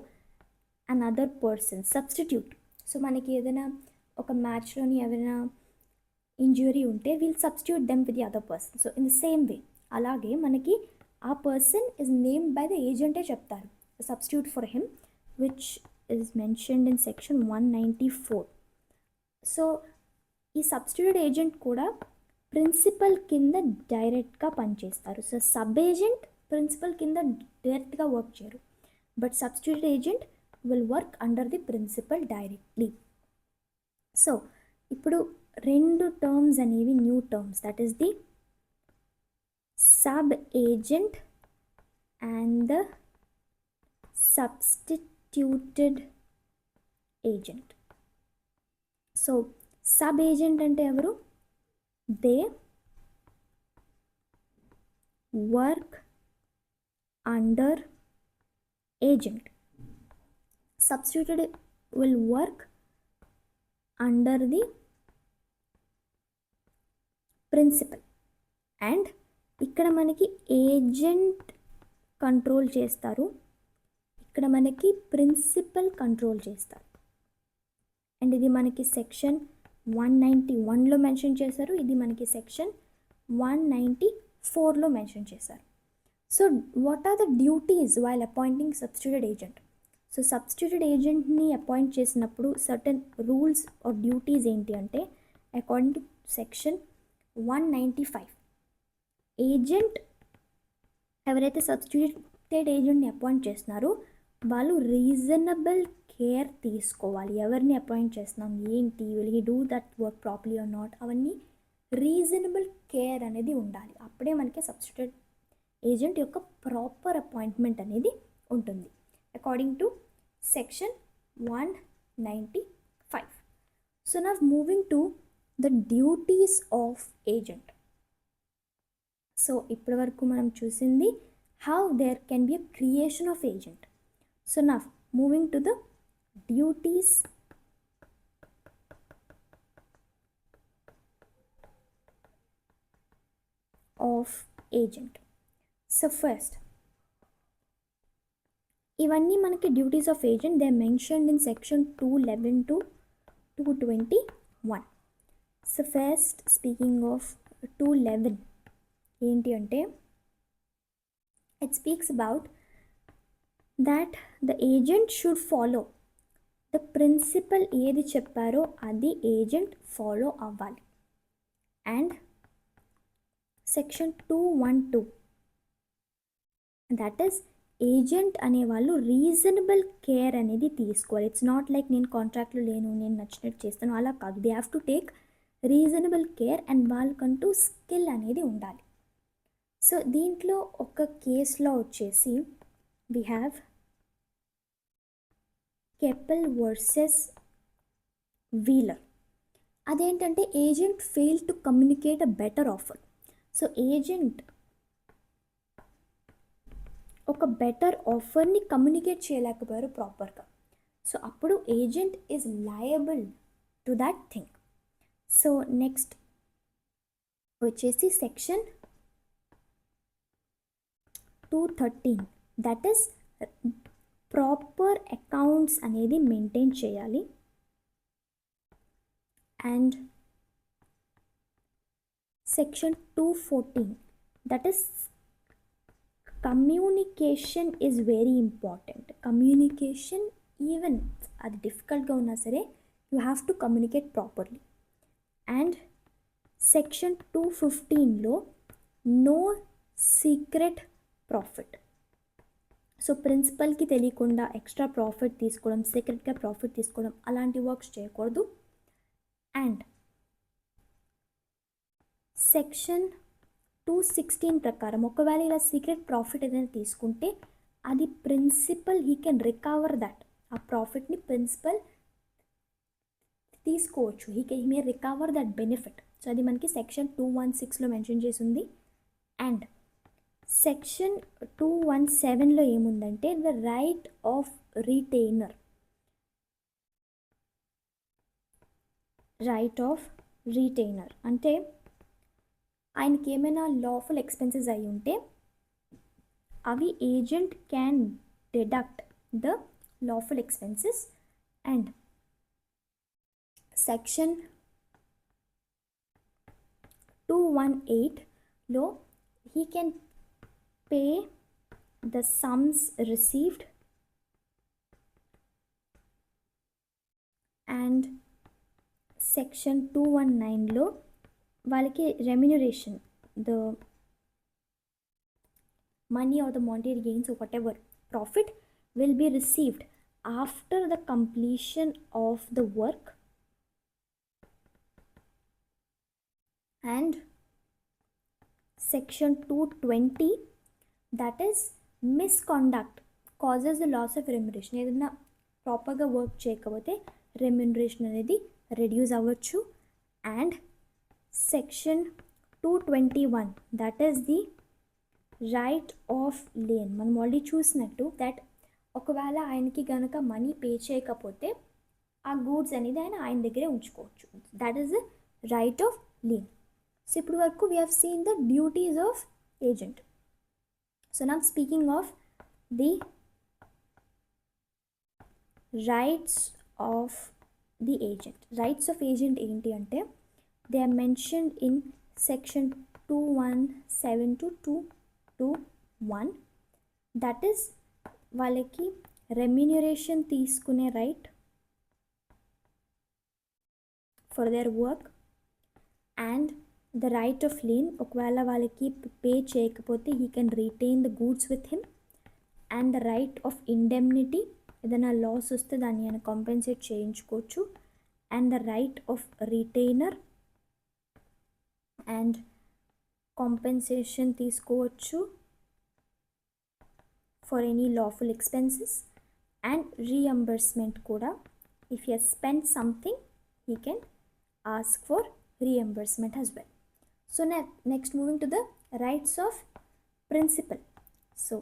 another person substitute. So మనకి ఏదైనా ఒక మ్యాచ్లోని ఎవరైనా ఇంజ్యూరీ ఉంటే will substitute them with the other person. So in the same way అలాగే మనకి ఆ person is named by the ఏజెంటే చెప్తారు, substitute for him, which is mentioned in section 194. So ఈ సబ్స్టిట్యూటెడ్ ఏజెంట్ కూడా ప్రిన్సిపల్ కింద డైరెక్ట్గా పనిచేస్తారు. సో సబ్ ఏజెంట్ ప్రిన్సిపల్ కింద డైరెక్ట్గా వర్క్ చేయరు, but substituted agent will work under the principal directly. So ఇప్పుడు రెండు టర్మ్స్ అనేవి new terms, that is the sub agent and the substituted agent. So sub agent అంటే ఎవరు? They work under agent. Substituted will work under the principal. And ఇక్కడ మనకి agent control చేస్తారు, ఇక్కడ మనకి ప్రిన్సిపల్ కంట్రోల్ చేస్తారు. అండ్ ఇది మనకి సెక్షన్ 191లో మెన్షన్ చేశారు, ఇది మనకి సెక్షన్ 194లో మెన్షన్ చేశారు. So what are the duties while appointing substituted agent? So substituted ఏజెంట్ని అపాయింట్ చేసినప్పుడు సర్టన్ రూల్స్ ఆర్ డ్యూటీస్ ఏంటి అంటే, అకార్డింగ్ టు సెక్షన్ 195 ఏజెంట్ ఎవరైతే సబ్స్టిట్యూటెడ్ ఏజెంట్ని అపాయింట్ చేస్తున్నారో వాళ్ళు రీజనబుల్ కేర్ తీసుకోవాలి. ఎవరిని అపాయింట్ చేస్తున్నాం, ఏంటి, will he do that work properly or not, అవన్నీ రీజనబుల్ కేర్ అనేది ఉండాలి. అప్పుడే మనకి సబ్స్టిట్యూటెడ్ ఏజెంట్ యొక్క ప్రాపర్ అపాయింట్మెంట్ అనేది ఉంటుంది according to section 195. So now moving to the duties of agent. So ఇప్పటి వరకు మనం చూసింది how there can be a creation of agent. So now moving to the duties of agent. So first, ఇవన్నీ మనకి duties of agent they mentioned in section 211 to 221. So first speaking of 211 ఏంటి అంటే it speaks about that the agent should follow the principle ఏది చెప్పారో అది agent follow అవ్వాలి. And section 212 that is agent అనేవాళ్ళు reasonable care అనేది తీసుకోవాలి. It's not like నేను కాంట్రాక్ట్లో లేను, నేను నచ్చినట్టు చేస్తాను, అలా కాదు. They have to take reasonable care and వాళ్ళకంటూ స్కిల్ అనేది ఉండాలి. సో దీంట్లో ఒక కేసులో వచ్చేసి we have Keppel versus Wheeler. అదేంటంటే agent fail to communicate a better offer. So agent ఒక బెటర్ ఆఫర్ని కమ్యూనికేట్ చేయలేకపోయారు ప్రాపర్గా. సో అప్పుడు agent is liable to that thing. So next వచ్చేసి section 213 that is proper accounts అనేది మెయింటైన్ చేయాలి. And section 214 that is communication is very important. Communication even అది డిఫికల్ట్గా ఉన్నా సరే you have to communicate properly. And section 215లో no secret profit. So ప్రిన్సిపల్కి తెలియకుండా ఎక్స్ట్రా ప్రాఫిట్ తీసుకోవడం, సీక్రెట్గా ప్రాఫిట్ తీసుకోవడం అలాంటి వర్క్స్ చేయకూడదు. అండ్ సెక్షన్ 216 ప్రకారం ఒకవేళ ఇలా సీక్రెట్ ప్రాఫిట్ ఏదైనా తీసుకుంటే అది principal he can recover that. ఆ ప్రాఫిట్ని ప్రిన్సిపల్ తీసుకోవచ్చు, he may recover that benefit. So అది మనకి సెక్షన్ 216లో మెన్షన్ చేసి ఉంది. అండ్ సెక్షన్ 217లో ఏముందంటే the right of retainer. Right of retainer అంటే ఆయనకి ఏమైనా లాఫుల్ ఎక్స్పెన్సెస్ అయి ఉంటే అవి agent can deduct the lawful expenses. And section 218లో he can pay the sums received. And section 219లో వాళ్ళకి remuneration, the money or the monetary gains or whatever profit will be received after the completion of the work. And section 220 that is misconduct causes the loss of remuneration. ఏదైనా ప్రాపర్గా work చేయకపోతే remuneration అనేది reduce అవ్వచ్చు. And section 221 that is the right of lane. మనం already చూసినట్టు that ఒకవేళ ఆయనకి కనుక మనీ పే చేయకపోతే ఆ గూడ్స్ అనేది ఆయన దగ్గరే ఉంచుకోవచ్చు. That is the right of lane. So ఇప్పుడు వరకు we have seen the duties of agent. So now speaking of the rights of the agent. Rights of agent ఏంటి అంటే they are mentioned in section 217 to 221. that is వాళ్ళకి remuneration తీసుకునే right for their work. And the right of lien, ఒకవేళ వాళ్ళకి pay చేయకపోతే he can retain the goods with him. And the right of indemnity, ఏదైనా loss వస్తే దాన్ని ఆయన compensate చేయించుకోవచ్చు. And the right of retainer and compensation తీసుకోవచ్చు for any lawful expenses. And reimbursement కూడా, if you spend something he can ask for reimbursement as well. So next moving to the rights of principal. So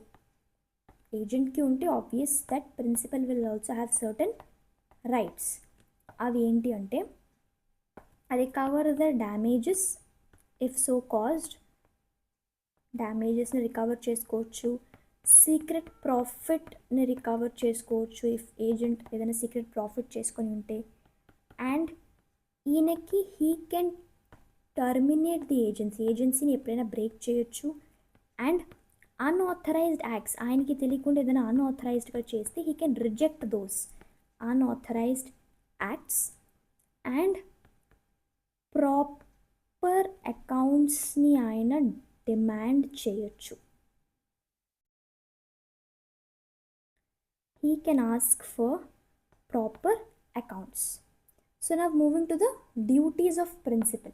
ఏజెంట్కి ఉంటే obvious that principal will also have certain rights. అవి ఏంటి అంటే అది cover the damages if so caused, డ్యామేజెస్ని recover చేసుకోవచ్చు. Secret ప్రాఫిట్ని recover చేసుకోవచ్చు ఇఫ్ ఏజెంట్ ఏదైనా సీక్రెట్ ప్రాఫిట్ చేసుకొని ఉంటే. అండ్ ఈయనకి హీ కెన్ టర్మినేట్ ది ఏజెన్సీని ఎప్పుడైనా బ్రేక్ చేయొచ్చు. అండ్ అన్ఆథరైజ్డ్ యాక్ట్స్, ఆయనకి తెలియకుండా ఏదైనా అన్ఆథరైజ్డ్గా చేస్తే he can reject those unauthorised acts. And proper అకౌంట్స్ని ఆయన డిమాండ్ చేయొచ్చు. He can ask for proper accounts. So now moving to the duties of principal.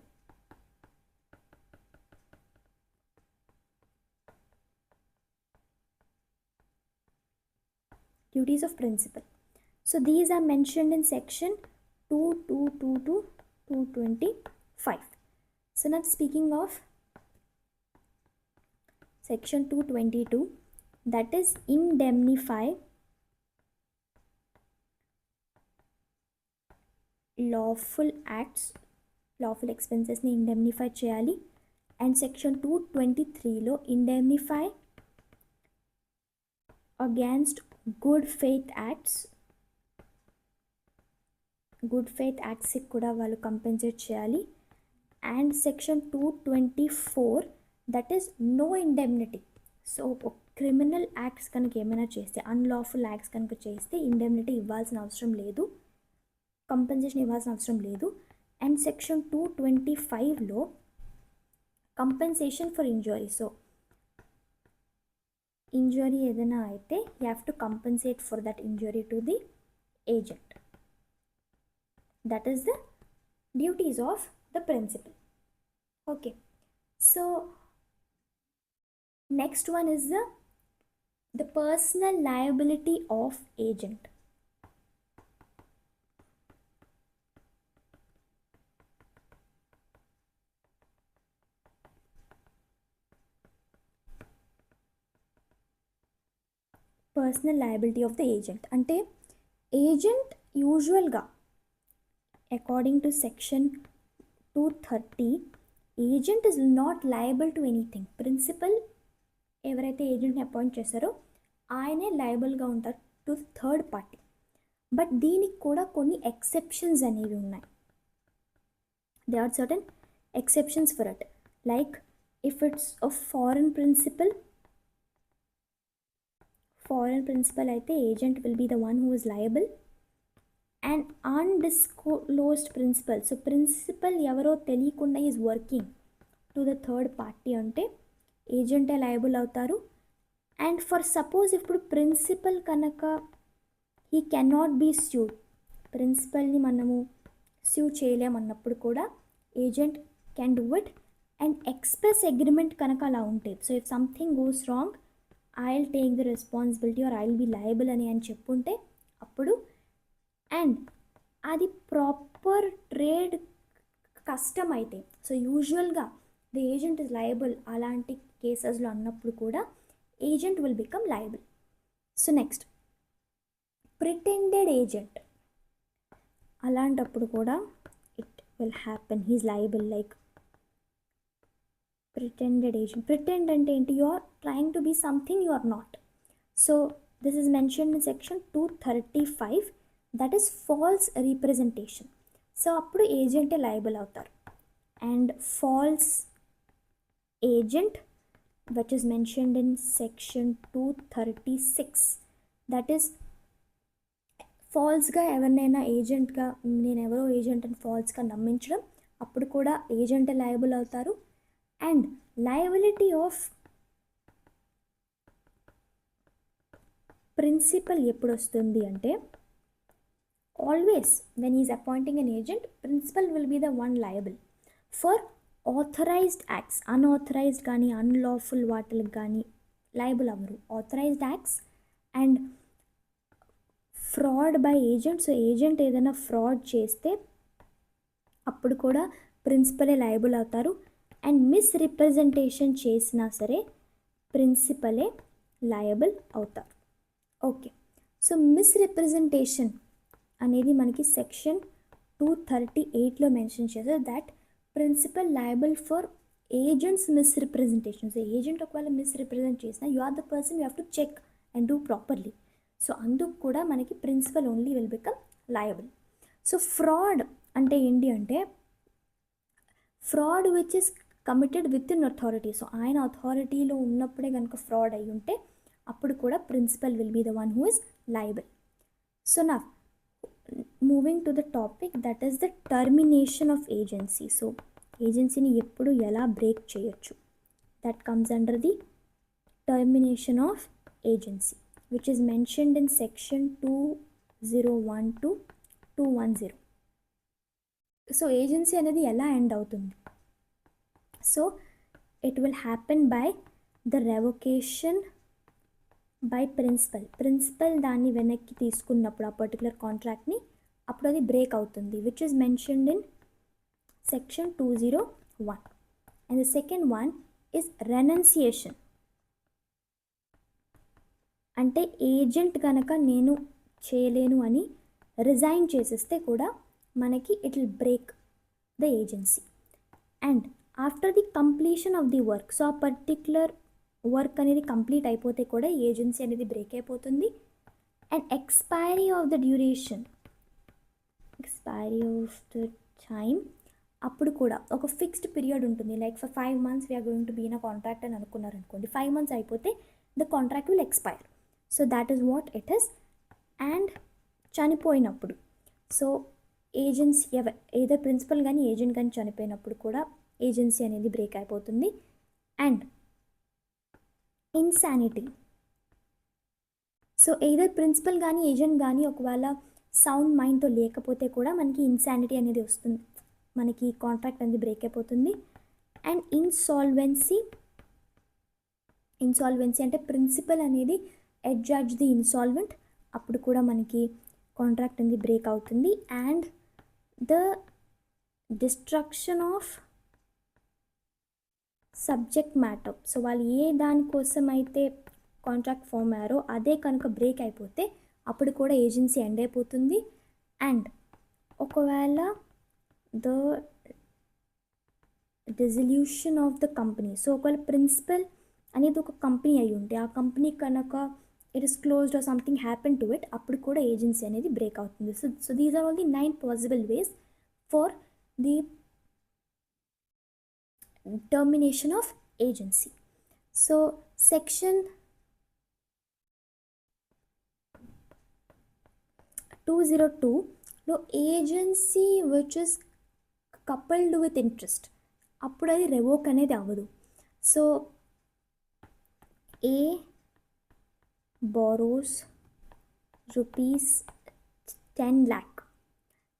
Duties of principal. So these are mentioned in section 222 to 225. So now speaking of section 222, that is indemnify lawful acts, lawful expenses ని indemnify చేయాలి. And section 223లో indemnify against good faith acts, good faith యాక్ట్స్కి కూడా వాళ్ళు compensate చేయాలి. And section 224 that is no indemnity. So criminal acts కనుక ఏమైనా చేస్తే, అన్లాఫుల్ యాక్ట్స్ కనుక చేస్తే ఇండెమ్నిటీ ఇవ్వాల్సిన అవసరం లేదు, కంపెన్సేషన్ ఇవ్వాల్సిన అవసరం లేదు. అండ్ సెక్షన్ 225లో compensation for injury. So injury ఏదైనా అయితే you have to compensate for that injury to the agent. That is the duties of the principal. Okay, so next one is the personal liability of agent. Personal liability of the agent అంటే agent యూజువల్గా according to section 230 agent is not liable to anything. Principal ఎవరైతే ఏజెంట్ని appoint చేస్తారో ఆయనే లయబుల్గా ఉంటారు to third party. But దీనికి కూడా కొన్ని ఎక్సెప్షన్స్ అనేవి ఉన్నాయి. They are certain exceptions for it. Like if it's a foreign principal అయితే agent will be the one who is liable. And undisclosed principal, so principal ఎవరో తెలియకుండా is working to the third party అంటే ఏజెంటే liable అవుతారు. And for suppose ఇప్పుడు principal కనుక he cannot be sued, ప్రిన్సిపల్ని మనము స్యూ చేయలేమన్నప్పుడు కూడా agent can do it. And express agreement కనుక అలా ఉంటే, so if something goes wrong I will take the responsibility or I will be liable అని చెప్పుంటే అప్పుడు, అండ్ అది ప్రాపర్ ట్రేడ్ కస్టమ్ అయితే, సో యూజువల్గా ద ఏజెంట్ ఇస్ లయబుల్ అలాంటి కేసెస్లో అన్నప్పుడు కూడా agent will become liable. So next pretended agent, అలాంటప్పుడు కూడా it will happen he's liable. Like pretended agent. Pretend అంటే ఏంటి? You are trying to be something you are not. So this is mention in section 235, that is false representation. So అప్పుడు ఏజెంటే liable అవుతారు. And false agent which is mentioned in section 236, that is ఫాల్స్గా ఎవరినైనా ఏజెంట్గా నేను ఎవరో agent అని ఫాల్స్గా నమ్మించడం, అప్పుడు కూడా ఏజెంటే లయబుల్ అవుతారు. అండ్ లయబిలిటీ ఆఫ్ ప్రిన్సిపల్ ఎప్పుడు వస్తుంది అంటే always when is appointing an agent principal will be the one liable for authorized acts. Unauthorized కానీ అన్లాఫుల్ వాటికి కానీ లయబుల్ అవ్వరు. Authorized acts and fraud by agent, so agent ఏదైనా fraud చేస్తే అప్పుడు కూడా ప్రిన్సిపలే లయబుల్ అవుతారు. అండ్ మిస్రిప్రజెంటేషన్ చేసినా సరే ప్రిన్సిపలే లయబుల్ అవుతారు. ఓకే, సో మిస్రిప్రజెంటేషన్ అనేది మనకి సెక్షన్ 238లో మెన్షన్ చేశారు that principal liable for agent's misrepresentation. So agent ఒకవేళ మిస్రిప్రజెంట్ చేసినా you are the person, you have to check and do properly. So అందుకు కూడా మనకి principal only will become liable. So fraud అంటే ఏంటి అంటే fraud which is committed with in authority. So ఆయన అథారిటీలో ఉన్నప్పుడే కనుక ఫ్రాడ్ అయి ఉంటే అప్పుడు కూడా principal will be the one who is liable. So నా moving to the topic that is the termination of agency. So ఏజెన్సీని ఎప్పుడు ఎలా బ్రేక్ చేయొచ్చు, that comes under the termination of agency which is mentioned in section 201 to 210. So agency అనేది ఎలా end అవుతుంది? So it will happen by the revocation by principal దాన్ని వెనక్కి తీసుకున్నప్పుడు ఆ పర్టికులర్ కాంట్రాక్ట్ని అప్పుడు అది బ్రేక్ అవుతుంది which is mentioned in section 201. And the second one is renunciation. అంటే ఏజెంట్ కనుక నేను చేయలేను అని రిజైన్ చేసేస్తే కూడా మనకి it will break the agency. And after the completion of the work, so ఆ పర్టిక్యులర్ వర్క్ అనేది కంప్లీట్ అయిపోతే కూడా ఏజెన్సీ అనేది బ్రేక్ అయిపోతుంది. And expiry of the duration, expiry of the time, అప్పుడు కూడా ఒక ఫిక్స్డ్ పీరియడ్ ఉంటుంది. Like for 5 months we are going to be in a contract అని అనుకున్నారు అనుకోండి, 5 months అయిపోతే the contract will expire. So that is what it is. And చనిపోయినప్పుడు, so agency ఏదో ప్రిన్సిపల్ కానీ ఏజెంట్ కానీ చనిపోయినప్పుడు కూడా ఏజెన్సీ అనేది బ్రేక్ అయిపోతుంది. అండ్ ఇన్సానిటీ, సో ఏదో ప్రిన్సిపల్ కానీ ఏజెంట్ కానీ ఒకవేళ సౌండ్ మైండ్తో లేకపోతే కూడా మనకి ఇన్సానిటీ అనేది వస్తుంది, మనకి కాంట్రాక్ట్ అనేది బ్రేక్ అయిపోతుంది. అండ్ ఇన్సాల్వెన్సీ అంటే ప్రిన్సిపల్ అనేది అడ్జడ్జ్ ది ఇన్సాల్వెంట్, అప్పుడు కూడా మనకి కాంట్రాక్ట్ అనేది బ్రేక్ అవుతుంది. And the destruction of subject matter, so వాళ్ళు ఏ దానికోసం అయితే కాంట్రాక్ట్ ఫామ్ అయ్యారో అదే కనుక బ్రేక్ అయిపోతే అప్పుడు కూడా ఏజెన్సీ ఎండ్ అయిపోతుంది. అండ్ ఒకవేళ the dissolution of the company, so ఒకవేళ ప్రిన్సిపల్ అనేది ఒక కంపెనీ అయి ఉంటే ఆ కంపెనీ కనుక it is closed or something happen to it, అప్పుడు కూడా ఏజెన్సీ అనేది బ్రేక్ అవుతుంది. So these are all the 9 possible ways for the termination of agency. So section 202 లో agency which is coupled with interest, అప్పుడు అది revoke అనేది అవ్వదు. సో A borrows rupees 10 lakh,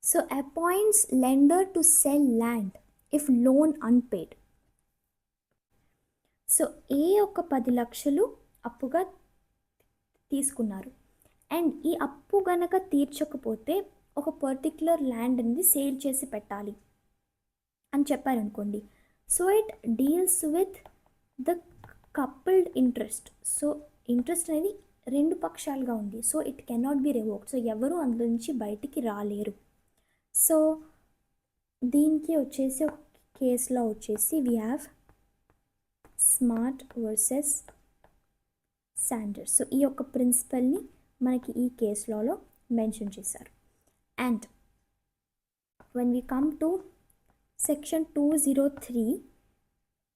so appoints lender to sell land if loan unpaid. So ఏ ఒక 10 లక్షలు అప్పుగా తీసుకున్నారు అండ్ ఈ అప్పు గనక తీర్చకపోతే ఒక పర్టిక్యులర్ ల్యాండ్ అనేది సేల్ చేసి పెట్టాలి అని చెప్పారనుకోండి. So it deals with the coupled interest. So interest అనేది 2 పక్షాలుగా ఉంది. So it cannot be revoked. So ఎవరు అందులో నుంచి బయటికి రాలేరు. సో దీనికి వచ్చేసి ఒక కేసులో వచ్చేసి we have smart versus Sanders. So ఈ యొక్క ప్రిన్సిపల్ని మనకి ఈ కేసులో మెన్షన్ చేశారు. And when we come to section 203,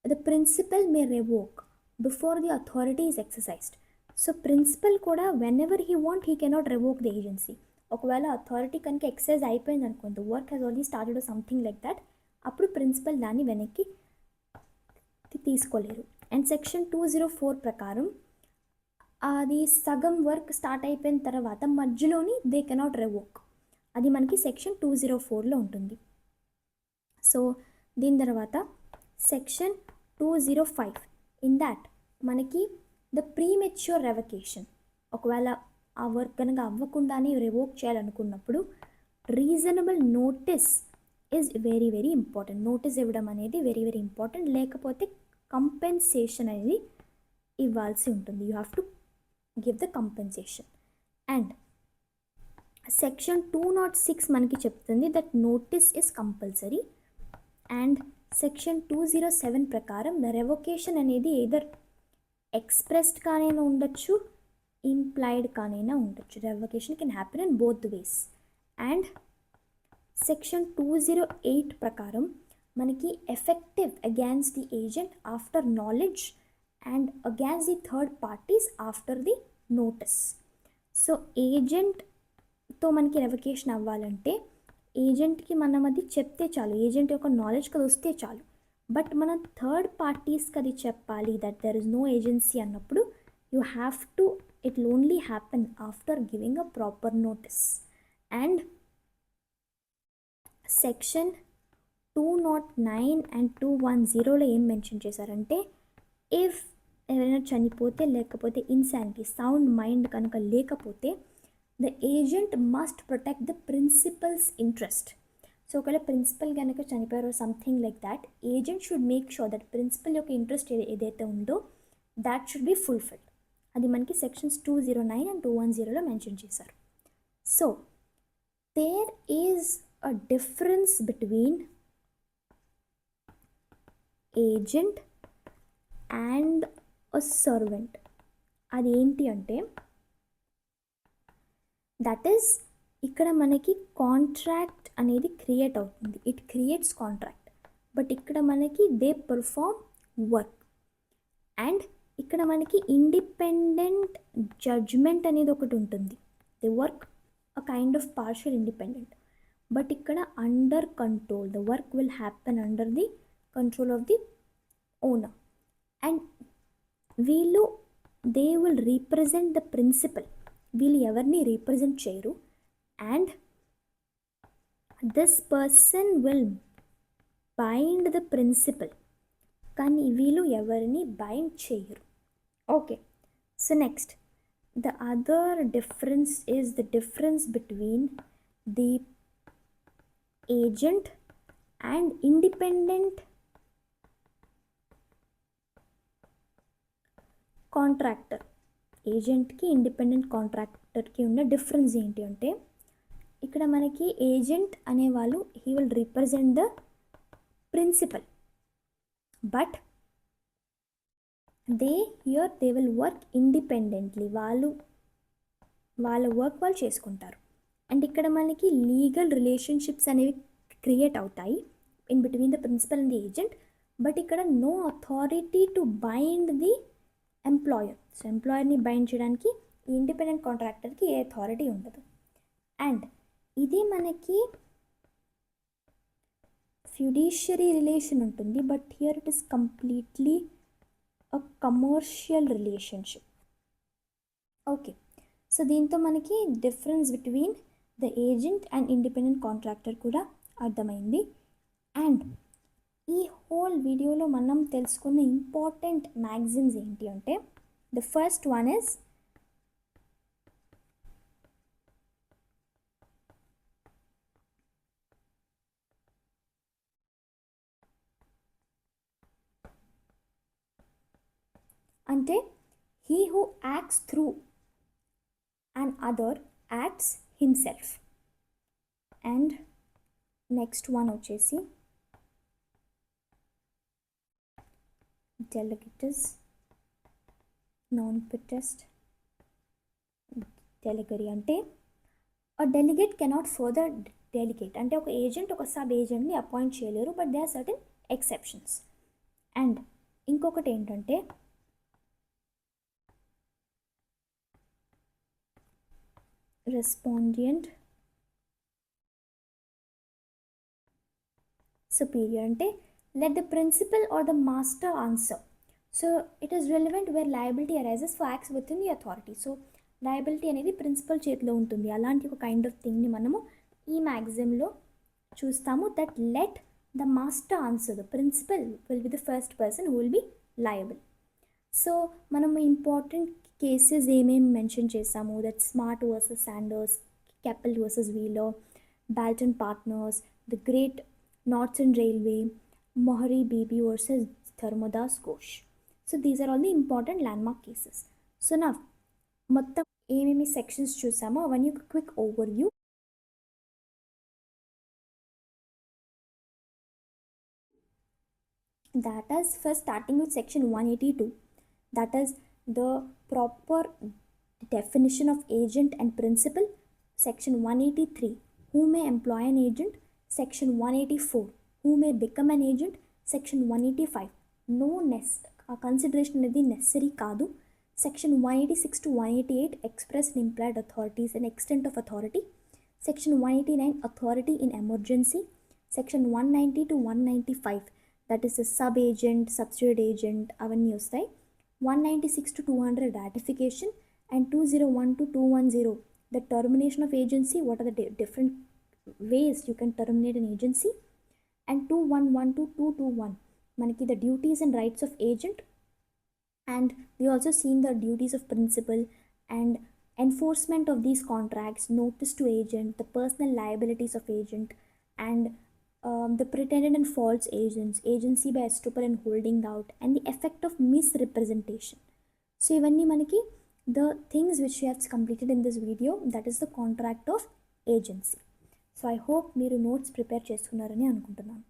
the principal may revoke before the authority is exercised. So principal కూడా whenever he want he cannot revoke the agency. ఒకవేళ authority కనుక excise అయిపోయింది అనుకోండి, work has already started something like that, అప్పుడు principal దాన్ని వెనక్కి తీసుకోలేరు. And section 204 ప్రకారం అది సగం వర్క్ స్టార్ట్ అయిపోయిన తర్వాత మధ్యలోని దే కెనాట్ రెవోక్, అది మనకి సెక్షన్ 204లో ఉంటుంది. సో దీని తర్వాత సెక్షన్ 205, ఇన్ దాట్ మనకి ద ప్రీమెచ్యూర్ రెవకేషన్, ఒకవేళ ఆ వర్క్ కనుక అవ్వకుండానే రివోక్ చేయాలనుకున్నప్పుడు reasonable notice is very very important. Notice ఇవ్వడం అనేది వెరీ వెరీ ఇంపార్టెంట్, లేకపోతే కంపెన్సేషన్ అనేది ఇవ్వాల్సి ఉంటుంది. You have to give the compensation. And section 206 మనకి చెప్తుంది that notice is compulsory. And section 207 ప్రకారం ద రెవొకేషన్ అనేది ఎయిదర్ ఎక్స్ప్రెస్డ్ కానైనా ఉండొచ్చు, ఇంప్లాయిడ్ కానైనా ఉండొచ్చు. Revocation can happen in both ways. And section 208 ప్రకారం మనకి effective against the agent after knowledge and against the third parties after the notice. So ఏజెంట్తో మనకి revocation అవ్వాలంటే ఏజెంట్కి మనం అది చెప్తే చాలు, ఏజెంట్ యొక్క నాలెడ్జ్కి అది వస్తే చాలు. బట్ మన థర్డ్ పార్టీస్కి అది చెప్పాలి that there is no agency అన్నప్పుడు you have to, it will only happen after giving a proper notice. And section 209 and 210లో ఏం మెన్షన్ చేశారంటే ఇఫ్ ఎవరైనా చనిపోతే లేకపోతే ఇన్సానిటీ, సౌండ్ మైండ్ కనుక లేకపోతే the agent must protect the principal's interest. So ఒకవేళ ప్రిన్సిపల్ కనుక చనిపోయారో something like that, agent should make sure that principal యొక్క ఇంట్రెస్ట్ ఏదైతే ఉందో దాట్ షుడ్ బి ఫుల్ఫిల్డ్. అది మనకి సెక్షన్స్ 209 అండ్ 210లో మెన్షన్ చేశారు. So there is a difference between agent and a servant. అది ఏంటి అంటే దట్ ఈస్ ఇక్కడ మనకి కాంట్రాక్ట్ అనేది క్రియేట్ అవుతుంది, ఇట్ క్రియేట్స్ కాంట్రాక్ట్. బట్ ఇక్కడ మనకి దే పర్ఫార్మ్ వర్క్. అండ్ ఇక్కడ మనకి ఇండిపెండెంట్ జడ్జ్మెంట్ అనేది ఒకటి ఉంటుంది, they work a kind of partial independent. But ఇక్కడ under control, the work will happen under the control of the owner. And వీళ్ళు they will represent the principal, వీళ్ళు ఎవరిని represent చేయరు. And this person will bind the principal, కానీ వీళ్ళు ఎవరిని bind చేయరు. Okay, so next the other difference is the difference between the agent and independent contractor. ఏజెంట్కి independent కాంట్రాక్టర్కి ఉన్న డిఫరెన్స్ ఏంటి అంటే ఇక్కడ మనకి ఏజెంట్ అనేవాళ్ళు he will represent the principal, but they will work independently, వాళ్ళ వర్క్ వాళ్ళు చేసుకుంటారు. అండ్ ఇక్కడ మనకి లీగల్ రిలేషన్షిప్స్ అనేవి క్రియేట్ అవుతాయి in between the principal and the agent. But ఇక్కడ no authority to bind the employer. So ఎంప్లాయర్ని బైండ్ చేయడానికి ఈ ఇండిపెండెంట్ కాంట్రాక్టర్కి ఏ అథారిటీ ఉండదు. అండ్ ఇది మనకి ఫ్యుడిషియరీ రిలేషన్ ఉంటుంది, but here it is completely a commercial relationship. Okay, so దీంతో మనకి difference between the agent and independent contractor కూడా అర్థమైంది. అండ్ ఈ హోల్ వీడియోలో మనం తెలుసుకున్న ఇంపార్టెంట్ మ్యాగ్జిమ్స్ ఏంటి అంటే ద ఫస్ట్ వన్ ఇస్ అంటే he who acts through and other acts himself. And next one వచ్చేసి delegates, non-protest, delegary అంటే a delegate cannot further delegate అంటే ఒక ఏజెంట్ ఒక సబ్ ఏజెంట్ని అపాయింట్ చేయలేరు, but they are certain exceptions. And ఇంకొకటి ఏంటంటే రెస్పాండియంట్ superior అంటే let the principal or the master answer. So it is relevant where liability arises for acts within the authority. So liability అనేది principal చేతిలో ఉంటుంది, అలాంటి ఒక kind of థింగ్ని మనము ఈ మ్యాగ్జిమ్లో చూస్తాము. That let the master answer, the principal will be the first person who will be liable. So మనము ఇంపార్టెంట్ కేసెస్ ఏమేమి మెన్షన్ చేసాము, that Smart versus Sanders, Keppel versus Wheeler, Bolton partners, the great Northern railway, Mohari Bibi versus Dharmadas Ghosh. So these are all the important landmark cases. So now మొత్తం ఏమేమి sections చూసామో అవన్నీ ఒక quick over view. That is first starting with section 182, that is the proper definition of agent and principal. Section 183, who may employ an agent. Section 184, who may become an agent. Section 185, no consideration అనేది necessary కాదు. Section 186 to 188, express and implied authorities and extent of authority. Section 189, authority in emergency. Section 190 to 195, that is a sub agent, substitute agent, అవన్నీ వస్తాయి. 196 to 200, ratification. And 201 to 210, the termination of agency, what are the different ways you can terminate an agency. And 211 to 221, మనకి the duties and rights of agent, and we also seen the duties of principal and enforcement of these contracts, notice to agent, the personal liabilities of agent, and the pretended and false agents, agency by estoppel and holding out, and the effect of misrepresentation. So ఇవన్నీ మనకి the things which we have completed in this video, that is the contract of agency. So I hope మీరు notes prepare చేసుకున్నారని అనుకుంటున్నాను.